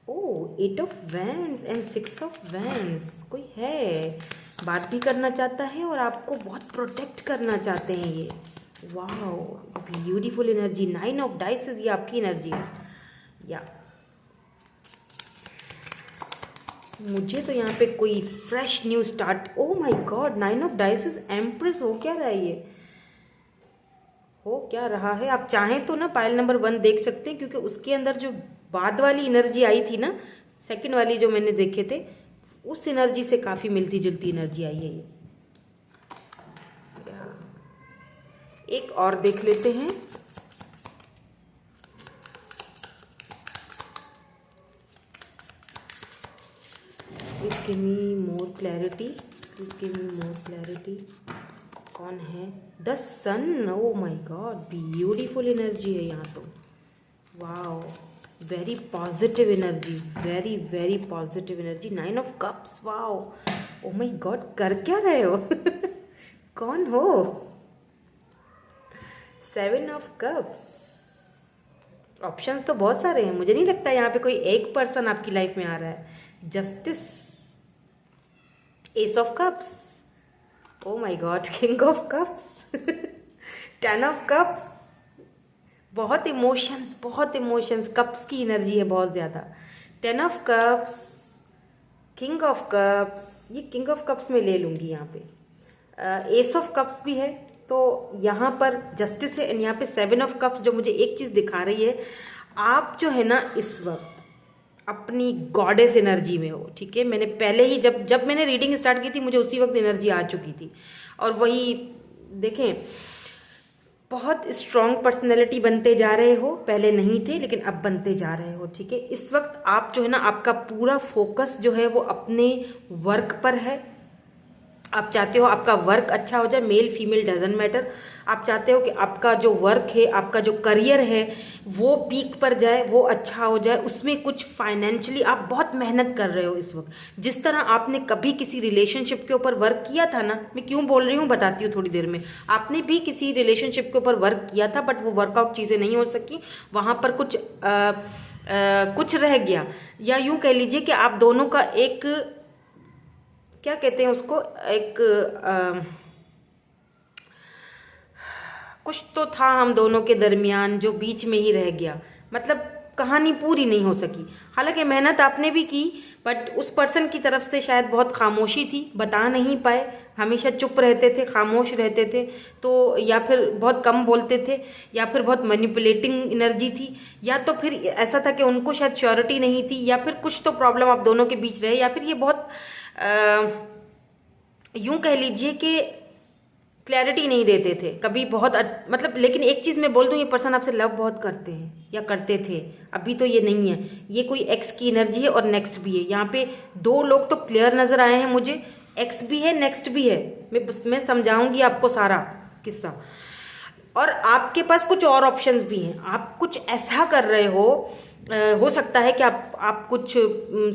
Oh, 8 of wands and 6 of wands. कोई है, बात भी करना चाहता है और आपको बहुत प्रोटेक्ट करना चाहते हैं ये। Wow, beautiful energy. 9 of dices, ये आपकी एनर्जी है। या मुझे तो यहाँ पे कोई fresh new start, O my God, 9 of dices empress. हो क्या रहा है ये, हो क्या रहा है? आप चाहें तो ना पाइल नंबर 1 देख सकते हैं, क्योंकि उसके अंदर जो बाद वाली एनर्जी आई थी ना, सेकंड वाली जो मैंने देखे थे, उस एनर्जी से काफ़ी मिलती जुलती एनर्जी आई है ये। एक और देख लेते हैं। Please give me more clarity, please give me more clarity. कौन है? The sun. Oh my God, beautiful energy है यहाँ तो। Wow, very positive energy, very very positive energy. 9 of cups. Wow, oh my God, कर क्या रहे हो? कौन हो? 7 ऑफ कप्स। ऑप्शंस तो बहुत सारे हैं, मुझे नहीं लगता यहाँ पे कोई एक पर्सन आपकी लाइफ में आ रहा है। Justice, S of cups, O my God, king of cups, 10 of cups. बहुत इमोशंस, कप्स की एनर्जी है बहुत ज़्यादा। 10 of cups, king of cups, ये किंग ऑफ कप्स में ले लूँगी यहाँ पे। एस ऑफ कप्स भी है, तो यहाँ पर जस्टिस है, एंड यहाँ पे 7 ऑफ कप्स, जो मुझे एक चीज़ दिखा रही है, आप जो है ना इस वक्त अपनी गॉडेस एनर्जी में हो। ठीक है, मैंने पहले ही जब मैंने रीडिंग स्टार्ट की थी, मुझे उसी वक्त एनर्जी आ चुकी थी। और वही देखें, बहुत स्ट्रॉन्ग पर्सनैलिटी बनते जा रहे हो, पहले नहीं थे लेकिन अब बनते जा रहे हो। ठीक है, इस वक्त आप जो है ना, आपका पूरा फोकस जो है वो अपने वर्क पर है। आप चाहते हो आपका वर्क अच्छा हो जाए, मेल फीमेल डजंट मैटर। आप चाहते हो कि आपका जो वर्क है, आपका जो करियर है, वो पीक पर जाए, वो अच्छा हो जाए, उसमें कुछ फाइनेंशियली आप बहुत मेहनत कर रहे हो इस वक्त। जिस तरह आपने कभी किसी रिलेशनशिप के ऊपर वर्क किया था ना, मैं क्यों बोल रही हूँ बताती हूँ थोड़ी देर में। आपने भी किसी रिलेशनशिप के ऊपर वर्क किया था, बट वो वर्कआउट चीज़ें नहीं हो सकी, वहाँ पर कुछ रह गया। या यूँ कह लीजिए कि आप दोनों का एक, क्या कहते हैं उसको, एक कुछ तो था हम दोनों के दरमियान जो बीच में ही रह गया, मतलब कहानी पूरी नहीं हो सकी। हालांकि मेहनत आपने भी की, बट उस पर्सन की तरफ से शायद बहुत खामोशी थी, बता नहीं पाए, हमेशा चुप रहते थे, खामोश रहते थे, तो या फिर बहुत कम बोलते थे, या फिर बहुत मैनिपुलेटिंग एनर्जी थी, या तो फिर ऐसा था कि उनको शायद श्योरिटी नहीं थी, या फिर कुछ तो प्रॉब्लम आप दोनों के बीच रहे, या फिर ये बहुत यूं कह लीजिए कि क्लैरिटी नहीं देते थे कभी, बहुत मतलब। लेकिन एक चीज़ मैं बोल दूं, ये पर्सन आपसे लव बहुत करते हैं या करते थे, अभी तो ये नहीं है। ये कोई एक्स की एनर्जी है और नेक्स्ट भी है। यहाँ पे 2 लोग तो क्लियर नजर आए हैं मुझे, एक्स भी है, नेक्स्ट भी है। मैं समझाऊंगी आपको सारा किस्सा। और आपके पास कुछ और ऑप्शंस भी हैं, आप कुछ ऐसा कर रहे हो सकता है कि आप कुछ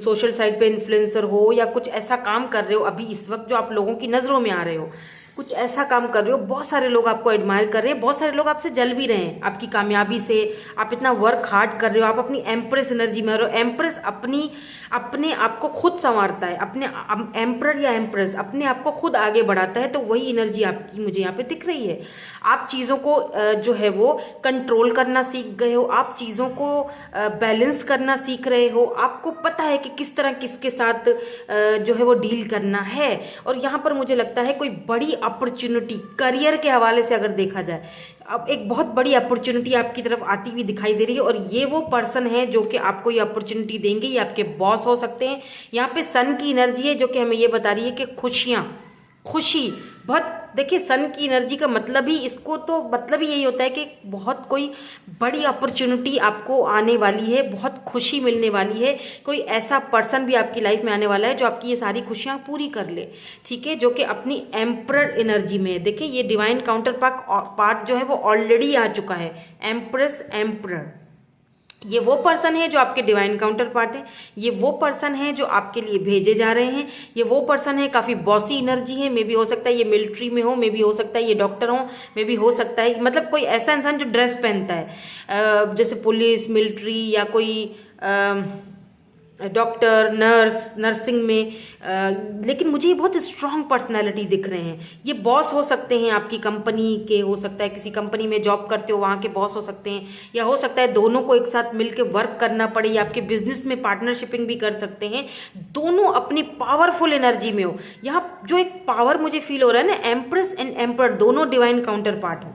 सोशल साइट पे इन्फ्लुएंसर हो, या कुछ ऐसा काम कर रहे हो अभी इस वक्त जो आप लोगों की नज़रों में आ रहे हो। कुछ ऐसा काम कर रहे हो, बहुत सारे लोग आपको एडमायर कर रहे हैं, बहुत सारे लोग आपसे जल भी रहे हैं आपकी कामयाबी से। आप इतना वर्क हार्ड कर रहे हो, आप अपनी एम्प्रेस एनर्जी में रहो। एम्प्रेस अपने आप को खुद संवारता है, अपने एम्प्रर या एम्प्रेस अपने आप को खुद आगे बढ़ाता है, तो वही एनर्जी आपकी मुझे यहाँ पे दिख रही है। आप चीज़ों को जो है वो कंट्रोल करना सीख गए हो, आप चीज़ों को बैलेंस करना सीख रहे हो, आपको पता है कि किस तरह किसके साथ जो है वो डील करना है। और यहाँ पर मुझे लगता है कोई बड़ी अपॉर्चुनिटी करियर के हवाले से अगर देखा जाए, अब एक बहुत बड़ी अपॉर्चुनिटी आपकी तरफ आती हुई दिखाई दे रही है, और ये वो पर्सन है जो कि आपको ये अपॉर्चुनिटी देंगे, ये आपके बॉस हो सकते हैं। यहाँ पे सन की एनर्जी है जो कि हमें ये बता रही है कि खुशी बहुत। देखिए, सन की एनर्जी का मतलब ही, इसको तो मतलब ही यही होता है कि बहुत कोई बड़ी अपॉर्चुनिटी आपको आने वाली है, बहुत खुशी मिलने वाली है। कोई ऐसा पर्सन भी आपकी लाइफ में आने वाला है जो आपकी ये सारी खुशियां पूरी कर ले। ठीक है, जो कि अपनी एम्परर एनर्जी में है। देखिए, ये डिवाइन काउंटर पार्ट जो है वो ऑलरेडी आ चुका है, एम्प्रेस एम्परर। ये वो पर्सन है जो आपके डिवाइन काउंटर पार्ट है, ये वो पर्सन है जो आपके लिए भेजे जा रहे हैं, ये वो पर्सन है, काफ़ी बॉसी एनर्जी है। मे भी हो सकता है ये मिलिट्री में हो, मे भी हो सकता है ये डॉक्टर हो, मे भी हो सकता है मतलब कोई ऐसा इंसान जो ड्रेस पहनता है, जैसे पुलिस, मिलिट्री, या कोई डॉक्टर, नर्सिंग में, लेकिन मुझे ये बहुत स्ट्रांग पर्सनैलिटी दिख रहे हैं। ये बॉस हो सकते हैं आपकी कंपनी के, हो सकता है किसी कंपनी में जॉब करते हो वहाँ के बॉस हो सकते हैं, या हो सकता है दोनों को एक साथ मिलकर वर्क करना पड़े, या आपके बिजनेस में पार्टनरशिपिंग भी कर सकते हैं। दोनों अपनी पावरफुल एनर्जी में हो। यहाँ जो एक पावर मुझे फील हो रहा है ना, एम्प्रेस एंड एम्पर दोनों डिवाइन काउंटर पार्ट हो,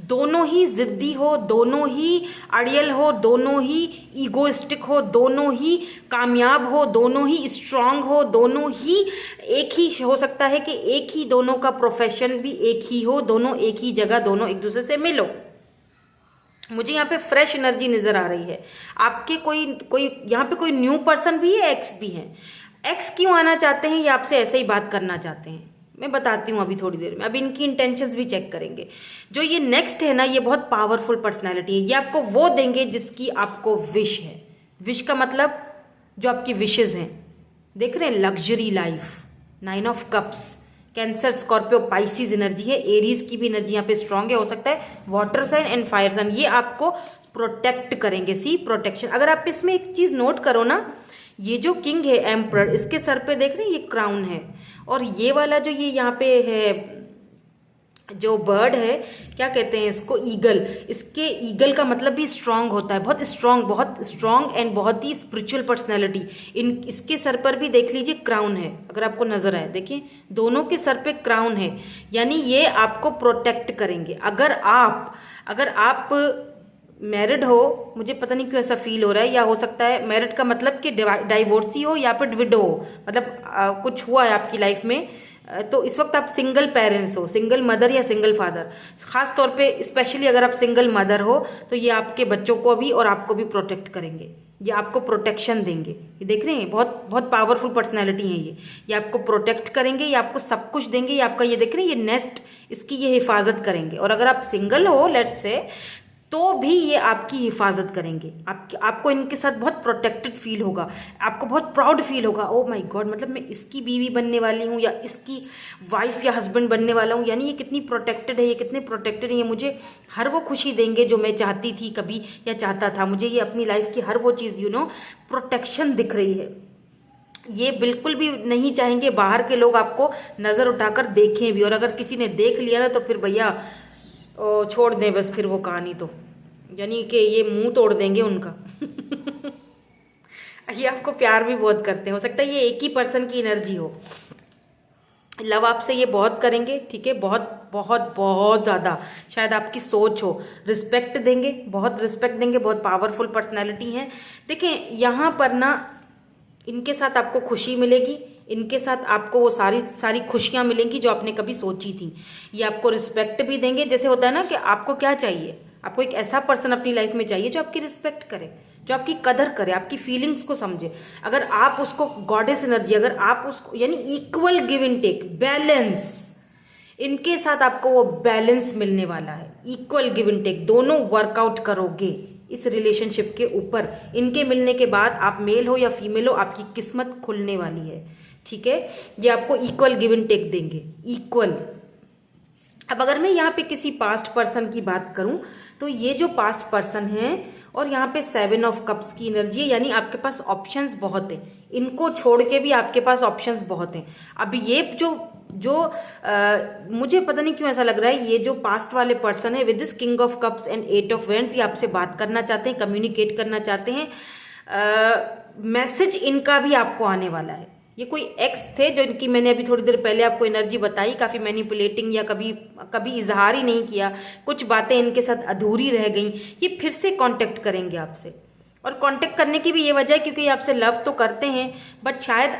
दोनों ही जिद्दी हो, दोनों ही अड़ियल हो, दोनों ही ईगोइस्टिक हो, दोनों ही कामयाब हो, दोनों ही स्ट्रांग हो, दोनों ही एक ही हो सकता है कि एक ही दोनों का प्रोफेशन भी एक ही हो, दोनों एक ही जगह, दोनों एक दूसरे से मिलो। मुझे यहाँ पे फ्रेश एनर्जी नजर आ रही है। आपके कोई कोई यहाँ पे कोई न्यू पर्सन भी है, एक्स भी है। एक्स क्यों आना चाहते हैं, ये आपसे ऐसे ही बात करना चाहते हैं, मैं बताती हूँ अभी थोड़ी देर में। अभी इनकी इंटेंशंस भी चेक करेंगे। जो ये नेक्स्ट है ना, ये बहुत पावरफुल पर्सनैलिटी है। ये आपको वो देंगे जिसकी आपको विश है। विश का मतलब जो आपकी विशेज हैं, देख रहे हैं, luxury life, 9 of cups, cancer, Scorpio, Pisces energy है, एरीज की भी एनर्जी यहाँ पे स्ट्रांग है। हो सकता है water sign and fire sign, ये आपको प्रोटेक्ट करेंगे। See protection. अगर आप इसमें एक चीज नोट करो ना, ये जो किंग है एम्परर, इसके सर पे देख रहे हैं ये क्राउन है, और ये वाला जो ये यहाँ पे है जो बर्ड है, क्या कहते हैं इसको, ईगल। इसके ईगल का मतलब भी स्ट्रांग होता है, बहुत स्ट्रांग एंड बहुत ही स्पिरिचुअल पर्सनैलिटी। इसके सर पर भी देख लीजिए क्राउन है, अगर आपको नजर आए, देखिए दोनों के सर पे क्राउन है, यानी ये आपको प्रोटेक्ट करेंगे। अगर आप मैरिड हो, मुझे पता नहीं क्यों ऐसा फील हो रहा है, या हो सकता है मैरिड का मतलब कि डाइवोर्सी हो या फिर विडो हो, मतलब कुछ हुआ है आपकी लाइफ में, तो इस वक्त आप सिंगल पेरेंट्स हो, सिंगल मदर या सिंगल फादर। खास तौर पे स्पेशली अगर आप सिंगल मदर हो तो ये आपके बच्चों को भी और आपको भी प्रोटेक्ट करेंगे, ये आपको प्रोटेक्शन देंगे। ये देख रहे हैं, बहुत बहुत पावरफुल पर्सनैलिटी है ये आपको प्रोटेक्ट करेंगे, ये आपको सब कुछ देंगे, ये आपका, ये देख रहे हैं, ये नेस्ट, इसकी ये हिफाजत करेंगे। और अगर आप सिंगल हो लेट्स से, तो भी ये आपकी हिफाजत करेंगे। आपको इनके साथ बहुत प्रोटेक्टेड फील होगा, आपको बहुत प्राउड फील होगा। ओ माय गॉड, मतलब मैं इसकी बीवी बनने वाली हूँ या इसकी वाइफ या हस्बैंड बनने वाला हूँ, यानी ये कितनी प्रोटेक्टेड है, ये कितने प्रोटेक्टेड है, ये मुझे हर वो खुशी देंगे जो मैं चाहती थी कभी या चाहता था। मुझे ये अपनी लाइफ की हर वो चीज़ प्रोटेक्शन दिख रही है। ये बिल्कुल भी नहीं चाहेंगे बाहर के लोग आपको नज़र उठाकर देखें भी, और अगर किसी ने देख लिया ना तो फिर भैया छोड़ दें बस फिर वो कहानी, तो यानी कि ये मुंह तोड़ देंगे उनका। ये आपको प्यार भी बहुत करते हैं, हो सकता है ये एक ही पर्सन की एनर्जी हो। लव आपसे ये बहुत करेंगे, ठीक है, बहुत बहुत बहुत ज़्यादा, शायद आपकी सोच हो। रिस्पेक्ट देंगे, बहुत रिस्पेक्ट देंगे, बहुत पावरफुल पर्सनैलिटी है। देखें यहाँ पर ना, इनके साथ आपको खुशी मिलेगी, इनके साथ आपको वो सारी खुशियाँ मिलेंगी जो आपने कभी सोची थी। ये आपको रिस्पेक्ट भी देंगे। जैसे होता है ना कि आपको क्या चाहिए, आपको एक ऐसा पर्सन अपनी लाइफ में चाहिए जो आपकी रिस्पेक्ट करे, जो आपकी कदर करे, आपकी फीलिंग्स को समझे। अगर आप उसको गॉडेस एनर्जी, अगर आप उसको, यानी equal give and take, balance, इनके साथ आपको वो बैलेंस मिलने वाला है। इक्वल गिव एंड टेक, दोनों वर्कआउट करोगे इस रिलेशनशिप के ऊपर। इनके मिलने के बाद आप मेल हो या फीमेल हो, आपकी किस्मत खुलने वाली है, ठीक है। ये आपको इक्वल गिव एंड टेक देंगे, इक्वल। अब अगर मैं यहाँ पे किसी पास्ट पर्सन की बात करूं, तो ये जो पास्ट पर्सन है, और यहाँ पे 7 ऑफ कप्स की एनर्जी है, यानी आपके पास ऑप्शंस बहुत हैं। इनको छोड़ के भी आपके पास ऑप्शंस बहुत हैं। अब ये मुझे पता नहीं क्यों ऐसा लग रहा है, ये जो पास्ट वाले पर्सन है with this king of cups and 8 of vends, ये आपसे बात करना चाहते हैं, कम्युनिकेट करना चाहते हैं। मैसेज इनका भी आपको आने वाला है। ये कोई एक्स थे जो इनकी, मैंने अभी थोड़ी देर पहले आपको एनर्जी बताई, काफ़ी मैनिपुलेटिंग, या कभी इजहार ही नहीं किया, कुछ बातें इनके साथ अधूरी रह गई। ये फिर से कांटेक्ट करेंगे आपसे, और कांटेक्ट करने की भी ये वजह है क्योंकि ये आपसे लव तो करते हैं, बट शायद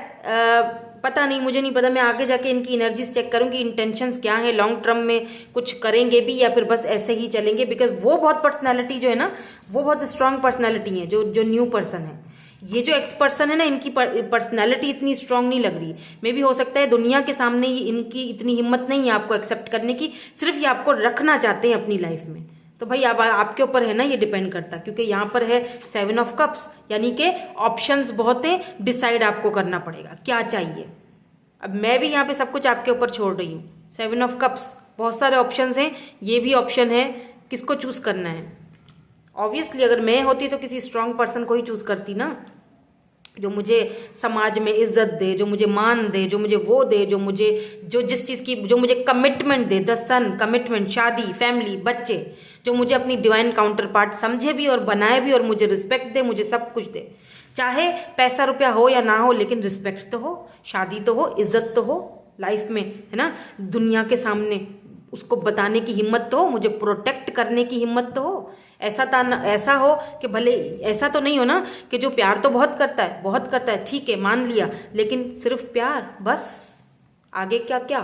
पता नहीं, मुझे नहीं पता, मैं आगे जाके इनकी एनर्जीज चेक करूंगी, इंटेंशंस क्या है, लॉन्ग टर्म में कुछ करेंगे भी या फिर बस ऐसे ही चलेंगे। बिकॉज वो बहुत पर्सनैलिटी जो है ना, वो बहुत स्ट्रांग पर्सनैलिटी है जो न्यू पर्सन है। ये जो एक्स पर्सन है ना, इनकी पर्सनैलिटी इतनी स्ट्रांग नहीं लग रही। मे भी हो सकता है दुनिया के सामने इनकी इतनी हिम्मत नहीं है आपको एक्सेप्ट करने की, सिर्फ ये आपको रखना चाहते हैं अपनी लाइफ में। तो भाई अब आपके ऊपर है ना, ये डिपेंड करता, क्योंकि यहाँ पर है 7 ऑफ कप्स, यानी कि ऑप्शंस बहुत है, डिसाइड आपको करना पड़ेगा क्या चाहिए। अब मैं भी यहाँ पे सब कुछ आपके ऊपर छोड़ रही हूँ। 7 ऑफ कप्स, बहुत सारे ऑप्शंस हैं, ये भी ऑप्शन है, किसको चूज करना है। ऑब्वियसली अगर मैं होती तो किसी स्ट्रांग पर्सन को ही चूज करती ना, जो मुझे समाज में इज्जत दे, जो मुझे मान दे, जो मुझे वो दे, जो जिस चीज़ की जो मुझे कमिटमेंट दे, द सन कमिटमेंट, शादी, फैमिली, बच्चे, जो मुझे अपनी डिवाइन काउंटर पार्ट समझे भी और बनाए भी और मुझे रिस्पेक्ट दे, मुझे सब कुछ दे। चाहे पैसा रुपया हो या ना हो, लेकिन रिस्पेक्ट तो हो, शादी तो हो, इज्जत तो हो लाइफ में, है ना। दुनिया के सामने उसको बताने की हिम्मत तो हो, मुझे प्रोटेक्ट करने की हिम्मत तो हो। ऐसा हो कि भले ऐसा तो नहीं हो ना कि जो प्यार तो बहुत करता है, ठीक है मान लिया, लेकिन सिर्फ प्यार बस, आगे क्या क्या।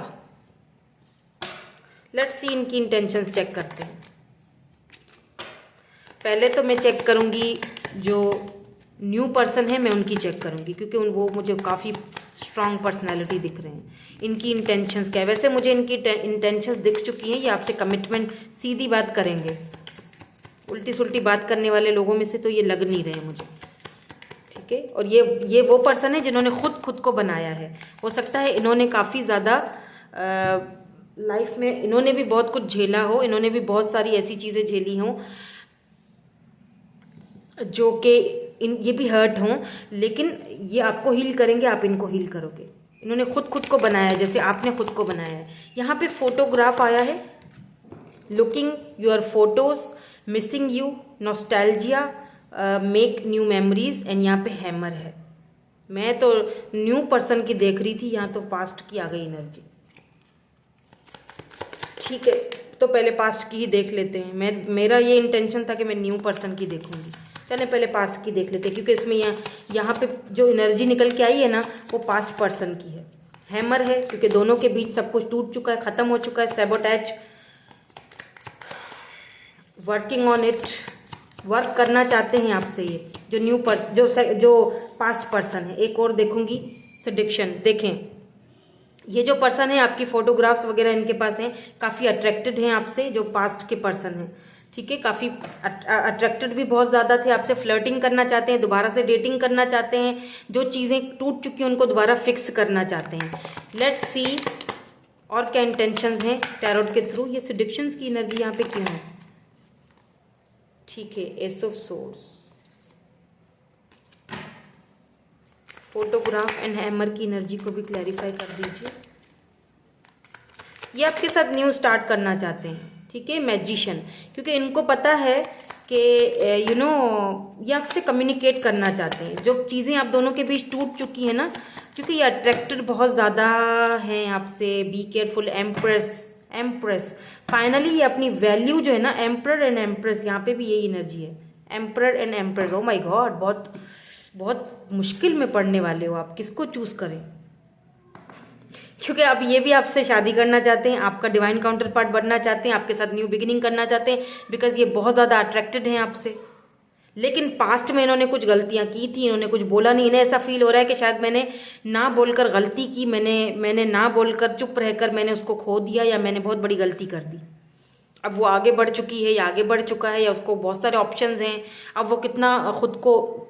लेट्स सी इनकी इंटेंशंस चेक करते हैं। पहले तो मैं चेक करूंगी जो न्यू पर्सन है, मैं उनकी चेक करूंगी, क्योंकि वो मुझे काफ़ी स्ट्रांग पर्सनैलिटी दिख रहे हैं। इनकी इंटेंशंस क्या है? वैसे मुझे इनकी इंटेंशंस दिख चुकी हैं, ये आपसे कमिटमेंट, सीधी बात करेंगे। उल्टी सुल्टी बात करने वाले लोगों में से तो ये लग नहीं रहे मुझे, ठीक है। और ये वो पर्सन है जिन्होंने खुद को बनाया है। हो सकता है इन्होंने काफ़ी ज़्यादा लाइफ में इन्होंने भी बहुत कुछ झेला हो, इन्होंने भी बहुत सारी ऐसी चीज़ें झेली हों जो कि ये भी हर्ट हों, लेकिन ये आपको हील करेंगे, आप इनको हील करोगे। इन्होंने खुद को बनाया है, जैसे आपने खुद को बनाया है। यहाँ पे फोटोग्राफ आया है, looking your photos, missing you, nostalgia, make new memories, and यहाँ पे हैमर है। मैं तो न्यू पर्सन की देख रही थी, यहाँ तो पास्ट की आ गई एनर्जी, ठीक है। तो पहले पास्ट की ही देख लेते हैं। मेरा ये इंटेंशन था कि मैं न्यू पर्सन की देखूंगी। चलें पहले पास्ट की देख लेते हैं, क्योंकि इसमें यहाँ पे जो एनर्जी निकल के आई है ना, वो पास्ट पर्सन की है। हैमर है क्योंकि दोनों के बीच सब कुछ टूट चुका है, ख़त्म हो चुका है, सैबोटैज, वर्किंग ऑन इट, वर्क करना चाहते हैं आपसे ये जो न्यू पर्सन, जो पास्ट पर्सन है। एक और देखूंगी, सडिक्शन। देखें ये जो पर्सन है, आपकी फोटोग्राफ्स वगैरह इनके पास हैं, काफ़ी अट्रैक्टेड हैं आपसे, जो पास्ट के पर्सन हैं, ठीक है। काफ़ी अट्रैक्टेड भी बहुत ज़्यादा थे आपसे, फ्लर्टिंग करना चाहते हैं, दोबारा से डेटिंग करना चाहते हैं, जो चीज़ें टूट चुकी हैं उनको दोबारा फिक्स करना चाहते हैं। लेट्स सी और क्या इंटेंशंस हैं टैरोट के थ्रू। ये सडिक्शंस की एनर्जी यहाँ पे क्यों है? ठीक है, S of swords, photograph and hammer की एनर्जी को भी क्लैरिफाई कर दीजिए। ये आपके साथ न्यू स्टार्ट करना चाहते हैं, ठीक है। मैजिशियन, क्योंकि इनको पता है कि ये आपसे कम्युनिकेट करना चाहते हैं। जो चीज़ें आप दोनों के बीच टूट चुकी हैं ना, क्योंकि ये अट्रैक्टेड बहुत ज़्यादा हैं आपसे। Be careful, empress. फाइनली ये अपनी वैल्यू जो है ना, एम्परर एंड एम्प्रेस, यहाँ पे भी यही एनर्जी है, emperor and empress. O my God, बहुत बहुत मुश्किल में पड़ने वाले हो आप। किसको चूज करें? क्योंकि अब ये भी आपसे शादी करना चाहते हैं, आपका डिवाइन काउंटर पार्ट बनना चाहते हैं, आपके साथ न्यू बिगिनिंग करना चाहते हैं, बिकॉज ये बहुत ज़्यादा अट्रैक्टेड हैं आपसे। लेकिन पास्ट में इन्होंने कुछ गलतियां की थी, इन्होंने कुछ बोला नहीं। इन्हें ऐसा फील हो रहा है कि शायद मैंने ना बोलकर गलती की, मैंने ना बोलकर चुप रहकर मैंने उसको खो दिया, या मैंने बहुत बड़ी गलती कर दी। अब वो आगे बढ़ चुकी है या आगे बढ़ चुका है, या उसको बहुत सारे ऑप्शंस हैं। अब वो कितना खुद को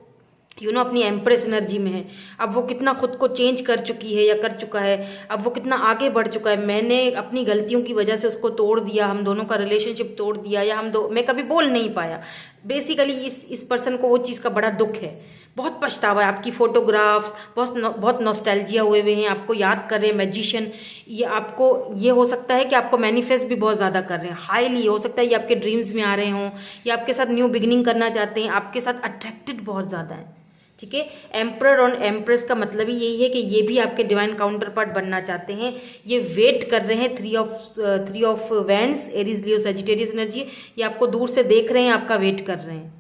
अपनी एम्प्रेस एनर्जी में है, अब वो कितना खुद को चेंज कर चुकी है या कर चुका है, अब वो कितना आगे बढ़ चुका है। मैंने अपनी गलतियों की वजह से उसको तोड़ दिया, हम दोनों का रिलेशनशिप तोड़ दिया, या मैं कभी बोल नहीं पाया। बेसिकली इस पर्सन को वो चीज़ का बड़ा दुख है, बहुत पछतावा है। आपकी फोटोग्राफ्स बहुत नॉस्टैल्जिया हुए हैं, आपको याद कर रहे हैं। मैजिशियन, ये हो सकता है कि आपको मैनिफेस्ट भी बहुत ज़्यादा कर रहे हैं, हाईली हो सकता है ये आपके ड्रीम्स में आ रहे हों, या आपके साथ न्यू बिगिनिंग करना चाहते हैं, आपके साथ अट्रैक्टेड बहुत ज़्यादा है, ठीक है। एम्परर और एम्प्रेस का मतलब ही यही है कि ये भी आपके डिवाइन काउंटर पार्ट बनना चाहते हैं। ये वेट कर रहे हैं। Three of wands, Aries, Leo, Sagittarius energy, ये आपको दूर से देख रहे हैं, आपका वेट कर रहे हैं,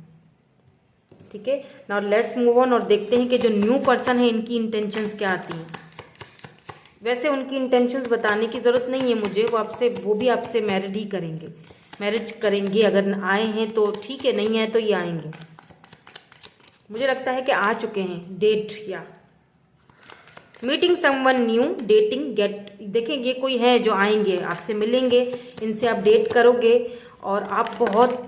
ठीक है। नाउ लेट्स मूव ऑन और देखते हैं कि जो न्यू पर्सन है इनकी इंटेंशंस क्या आती हैं। वैसे उनकी इंटेंशंस बताने की ज़रूरत नहीं है मुझे, वो भी आपसे मैरिज करेंगे। अगर आए हैं तो ठीक है, नहीं आए तो ये आएंगे। मुझे लगता है कि आ चुके हैं डेट, या meeting someone new, dating, gate. देखें ये कोई है जो आएंगे, आपसे मिलेंगे, इनसे आप डेट करोगे, और आप बहुत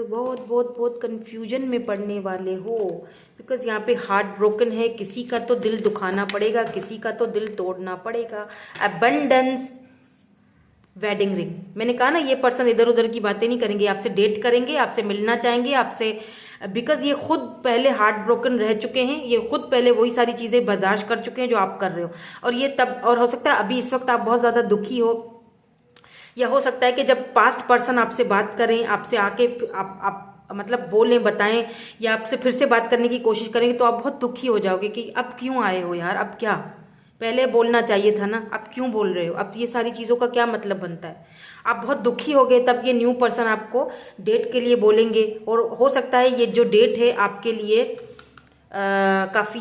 बहुत बहुत बहुत कन्फ्यूजन में पड़ने वाले हो, बिकॉज यहाँ पे हार्ट ब्रोकन है। किसी का तो दिल दुखाना पड़ेगा, किसी का तो दिल तोड़ना पड़ेगा। Abundance, wedding ring. मैंने कहा ना, ये पर्सन इधर उधर की बातें नहीं करेंगे, आपसे डेट करेंगे, आपसे मिलना चाहेंगे, आपसे, बिकॉज ये खुद पहले हार्ट ब्रोकन रह चुके हैं, ये खुद पहले वही सारी चीजें बर्दाश्त कर चुके हैं जो आप कर रहे हो। और ये तब, और हो सकता है अभी इस वक्त आप बहुत ज्यादा दुखी हो, या हो सकता है कि जब पास्ट पर्सन आपसे बात करें, आपसे आके आप मतलब बोलें, बताएं, या आपसे फिर से बात करने की कोशिश करेंगे, तो आप बहुत दुखी हो जाओगे कि अब क्यों आए हो यार, अब क्या, पहले बोलना चाहिए था ना, अब क्यों बोल रहे हो, अब ये सारी चीज़ों का क्या मतलब बनता है। आप बहुत दुखी हो गए, तब ये न्यू पर्सन आपको डेट के लिए बोलेंगे, और हो सकता है ये जो डेट है आपके लिए काफ़ी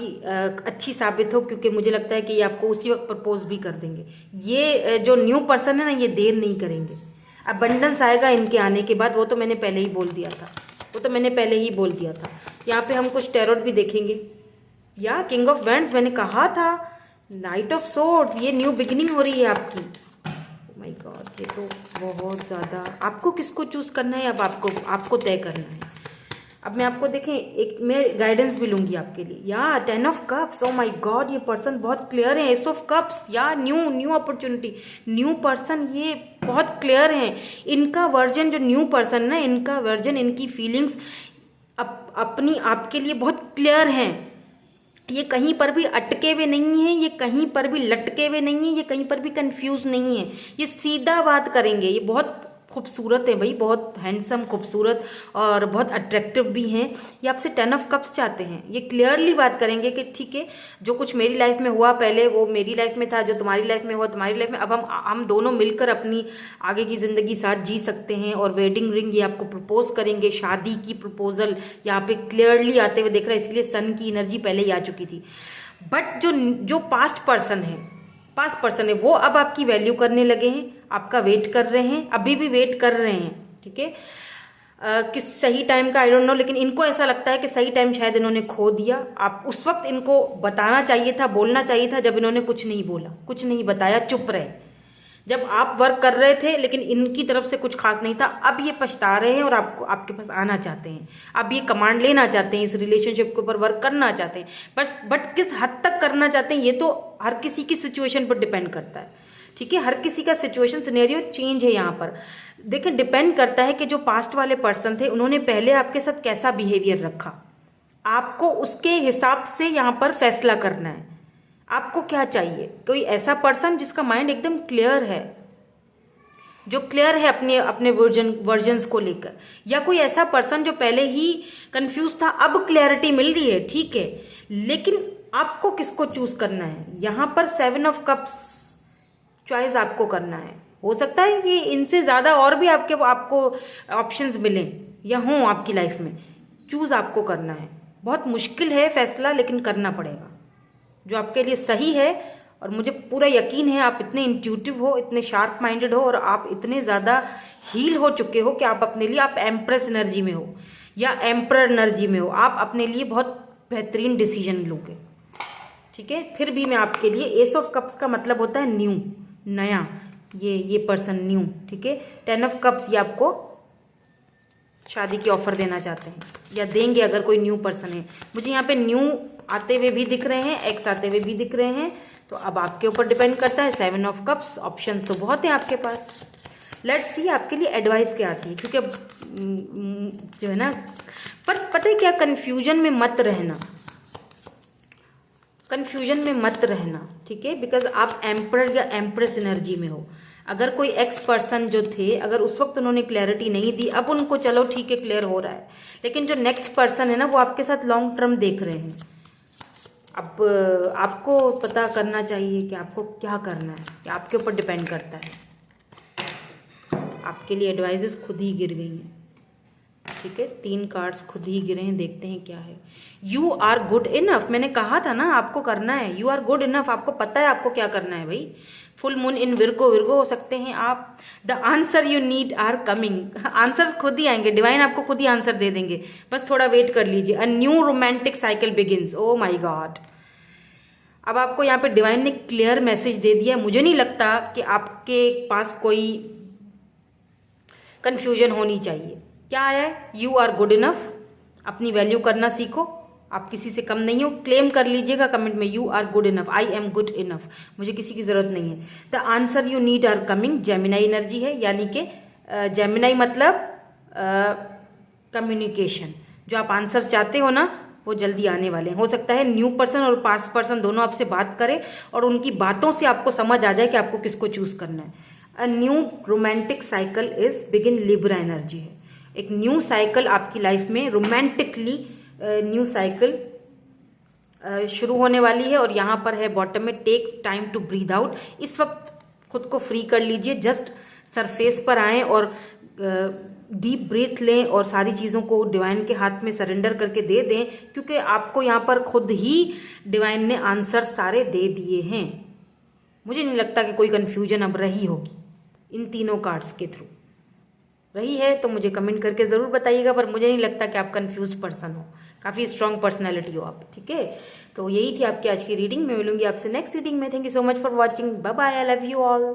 अच्छी साबित हो, क्योंकि मुझे लगता है कि ये आपको उसी वक्त प्रपोज भी कर देंगे। ये जो न्यू पर्सन है ना, ये देर नहीं करेंगे, अबंडेंस आएगा इनके आने के बाद, वो तो मैंने पहले ही बोल दिया था, वो तो मैंने पहले ही बोल दिया था। यहाँ पे हम कुछ टैरोट भी देखेंगे, या किंग ऑफ वैंड्स, मैंने कहा था, नाइट ऑफ सोर्ड्स, ये न्यू बिगिनिंग हो रही है आपकी। माय गॉड, ये तो बहुत ज़्यादा, आपको किसको चूज करना है अब, आपको तय करना है। अब मैं आपको देखें, एक मैं गाइडेंस भी लूंगी आपके लिए। या 10 of cups, O my God, ये पर्सन बहुत क्लियर है। एस ऑफ कप्स, या न्यू अपॉर्चुनिटी, न्यू पर्सन, ये बहुत क्लियर है। इनका वर्जन, जो न्यू पर्सन ना, इनका वर्जन, इनकी फीलिंग्स अपनी आपके लिए बहुत क्लियर हैं। ये कहीं पर भी अटके हुए नहीं है, ये कहीं पर भी लटके हुए नहीं है, ये कहीं पर भी कंफ्यूज नहीं है, ये सीधा बात करेंगे। ये बहुत खूबसूरत है भाई, बहुत हैंडसम, खूबसूरत और बहुत अट्रैक्टिव भी हैं। ये आपसे 10 ऑफ कप्स चाहते हैं। ये क्लियरली बात करेंगे कि ठीक है, जो कुछ मेरी लाइफ में हुआ पहले, वो मेरी लाइफ में था, जो तुम्हारी लाइफ में हुआ तुम्हारी लाइफ में, अब हम दोनों मिलकर अपनी आगे की जिंदगी साथ जी सकते हैं। और वेडिंग रिंग ये आपको प्रपोज करेंगे, शादी की प्रपोजल यहाँ पे क्लियरली आते हुए देख रहा है, इसलिए सन की एनर्जी पहले ही आ चुकी थी। बट जो पास्ट पर्सन है वो अब आपकी वैल्यू करने लगे हैं, आपका वेट कर रहे हैं, अभी भी वेट कर रहे हैं, ठीक है। किस सही टाइम का आई डोंट नो, लेकिन इनको ऐसा लगता है कि सही टाइम शायद इन्होंने खो दिया। आप उस वक्त इनको बताना चाहिए था, बोलना चाहिए था, जब इन्होंने कुछ नहीं बोला, कुछ नहीं बताया, चुप रहे। जब आप वर्क कर रहे थे लेकिन इनकी तरफ से कुछ खास नहीं था, अब ये पछता रहे हैं और आपको, आपके पास आना चाहते हैं, अब ये कमांड लेना चाहते हैं, इस रिलेशनशिप के ऊपर वर्क करना चाहते हैं। बट किस हद तक करना चाहते हैं, ये तो हर किसी की सिचुएशन पर डिपेंड करता है, ठीक है। हर किसी का सिचुएशन सिनेरियो चेंज है यहाँ पर। देखिए, डिपेंड करता है कि जो पास्ट वाले पर्सन थे, उन्होंने पहले आपके साथ कैसा बिहेवियर रखा, आपको उसके हिसाब से यहाँ पर फैसला करना है। आपको क्या चाहिए? कोई ऐसा पर्सन जिसका माइंड एकदम क्लियर है, जो क्लियर है अपने वर्जन्स को लेकर, या कोई ऐसा पर्सन जो पहले ही कंफ्यूज था, अब क्लैरिटी मिल रही है, ठीक है। लेकिन आपको किसको चूज करना है? यहाँ पर 7 ऑफ कप्स चॉइस आपको करना है। हो सकता है कि इनसे ज्यादा और भी आपको ऑप्शंस मिलें या हों आपकी लाइफ में, चूज आपको करना है। बहुत मुश्किल है फैसला, लेकिन करना पड़ेगा जो आपके लिए सही है। और मुझे पूरा यकीन है, आप इतने इंट्यूटिव हो, इतने शार्प माइंडेड हो, और आप इतने ज़्यादा हील हो चुके हो कि आप अपने लिए, आप एम्प्रेस एनर्जी में हो या एम्परर एनर्जी में हो, आप अपने लिए बहुत बेहतरीन डिसीजन लोगे, ठीक है। फिर भी मैं आपके लिए, एस ऑफ कप्स का मतलब होता है न्यू, नया, ये पर्सन न्यू, ठीक है। 10 ऑफ कप्स ये आपको शादी की ऑफर देना चाहते हैं या देंगे, अगर कोई न्यू पर्सन है। मुझे यहाँ पे न्यू आते हुए भी दिख रहे हैं, एक्स आते हुए भी दिख रहे हैं, तो अब आपके ऊपर डिपेंड करता है। 7 ऑफ कप्स, ऑप्शन तो बहुत हैं आपके पास। लेट्स सी आपके लिए एडवाइस क्या आती है, क्योंकि अब जो है ना, पर पता है क्या, कंफ्यूजन में मत रहना, कंफ्यूजन में मत रहना, ठीक है। बिकॉज आप एम्परर या एम्प्रेस एनर्जी में हो। अगर कोई एक्स पर्सन जो थे, अगर उस वक्त उन्होंने क्लैरिटी नहीं दी, अब उनको चलो ठीक है क्लियर हो रहा है, लेकिन जो नेक्स्ट पर्सन है ना, वो आपके साथ लॉन्ग टर्म देख रहे हैं। अब आपको पता करना चाहिए कि आपको क्या करना है, कि आपके ऊपर डिपेंड करता है। आपके लिए एडवाइजेस खुद ही गिर गई हैं, ठीक है। 3 कार्ड्स खुद ही गिरे हैं, देखते हैं क्या है। यू आर गुड इनफ, मैंने कहा था ना आपको करना है, यू आर गुड इनफ, आपको पता है आपको क्या करना है भाई। फुल मून इन विर्गो हो सकते हैं आप। The answer you need are coming, answer खुद ही आएंगे, डिवाइन आपको खुद ही आंसर दे देंगे, बस थोड़ा वेट कर लीजिए। A new romantic cycle begins, oh my God. अब आपको यहाँ पे डिवाइन ने क्लियर मैसेज दे दिया। मुझे नहीं लगता कि आपके पास कोई कंफ्यूजन होनी चाहिए। क्या आया है? यू आर गुड इनफ, अपनी वैल्यू करना सीखो, आप किसी से कम नहीं हो, क्लेम कर लीजिएगा कमेंट में, you are good enough, I am good enough, मुझे किसी की जरूरत नहीं है। The answer you need are coming, Gemini energy है, यानी कि जेमिनाई मतलब कम्युनिकेशन, जो आप आंसर चाहते हो ना वो जल्दी आने वाले हैं। हो सकता है न्यू पर्सन और पास्ट पर्सन दोनों आपसे बात करें और उनकी बातों से आपको समझ आ जाए कि आपको किसको चूज करना है। अ new romantic cycle is begin, Libra energy है। एक न्यू साइकिल आपकी लाइफ में रोमांटिकली न्यू साइकिल शुरू होने वाली है। और यहाँ पर है बॉटम में, take time to breathe out. इस वक्त खुद को फ्री कर लीजिए, जस्ट सरफेस पर आएं और डीप ब्रीथ लें और सारी चीज़ों को डिवाइन के हाथ में सरेंडर करके दे दें, क्योंकि आपको यहाँ पर खुद ही डिवाइन ने आंसर सारे दे दिए हैं। मुझे नहीं लगता कि कोई कंफ्यूजन अब रही होगी इन तीनों कार्ड्स के थ्रू। रही है तो मुझे कमेंट करके ज़रूर बताइएगा, पर मुझे नहीं लगता कि आप कंफ्यूज पर्सन हो, काफ़ी स्ट्रांग पर्सनैलिटी हो आप, ठीक है। तो यही थी आपकी आज की रीडिंग। मैं मिलूंगी आपसे नेक्स्ट रीडिंग में। Thank you so much for watching, bye bye, I love you all.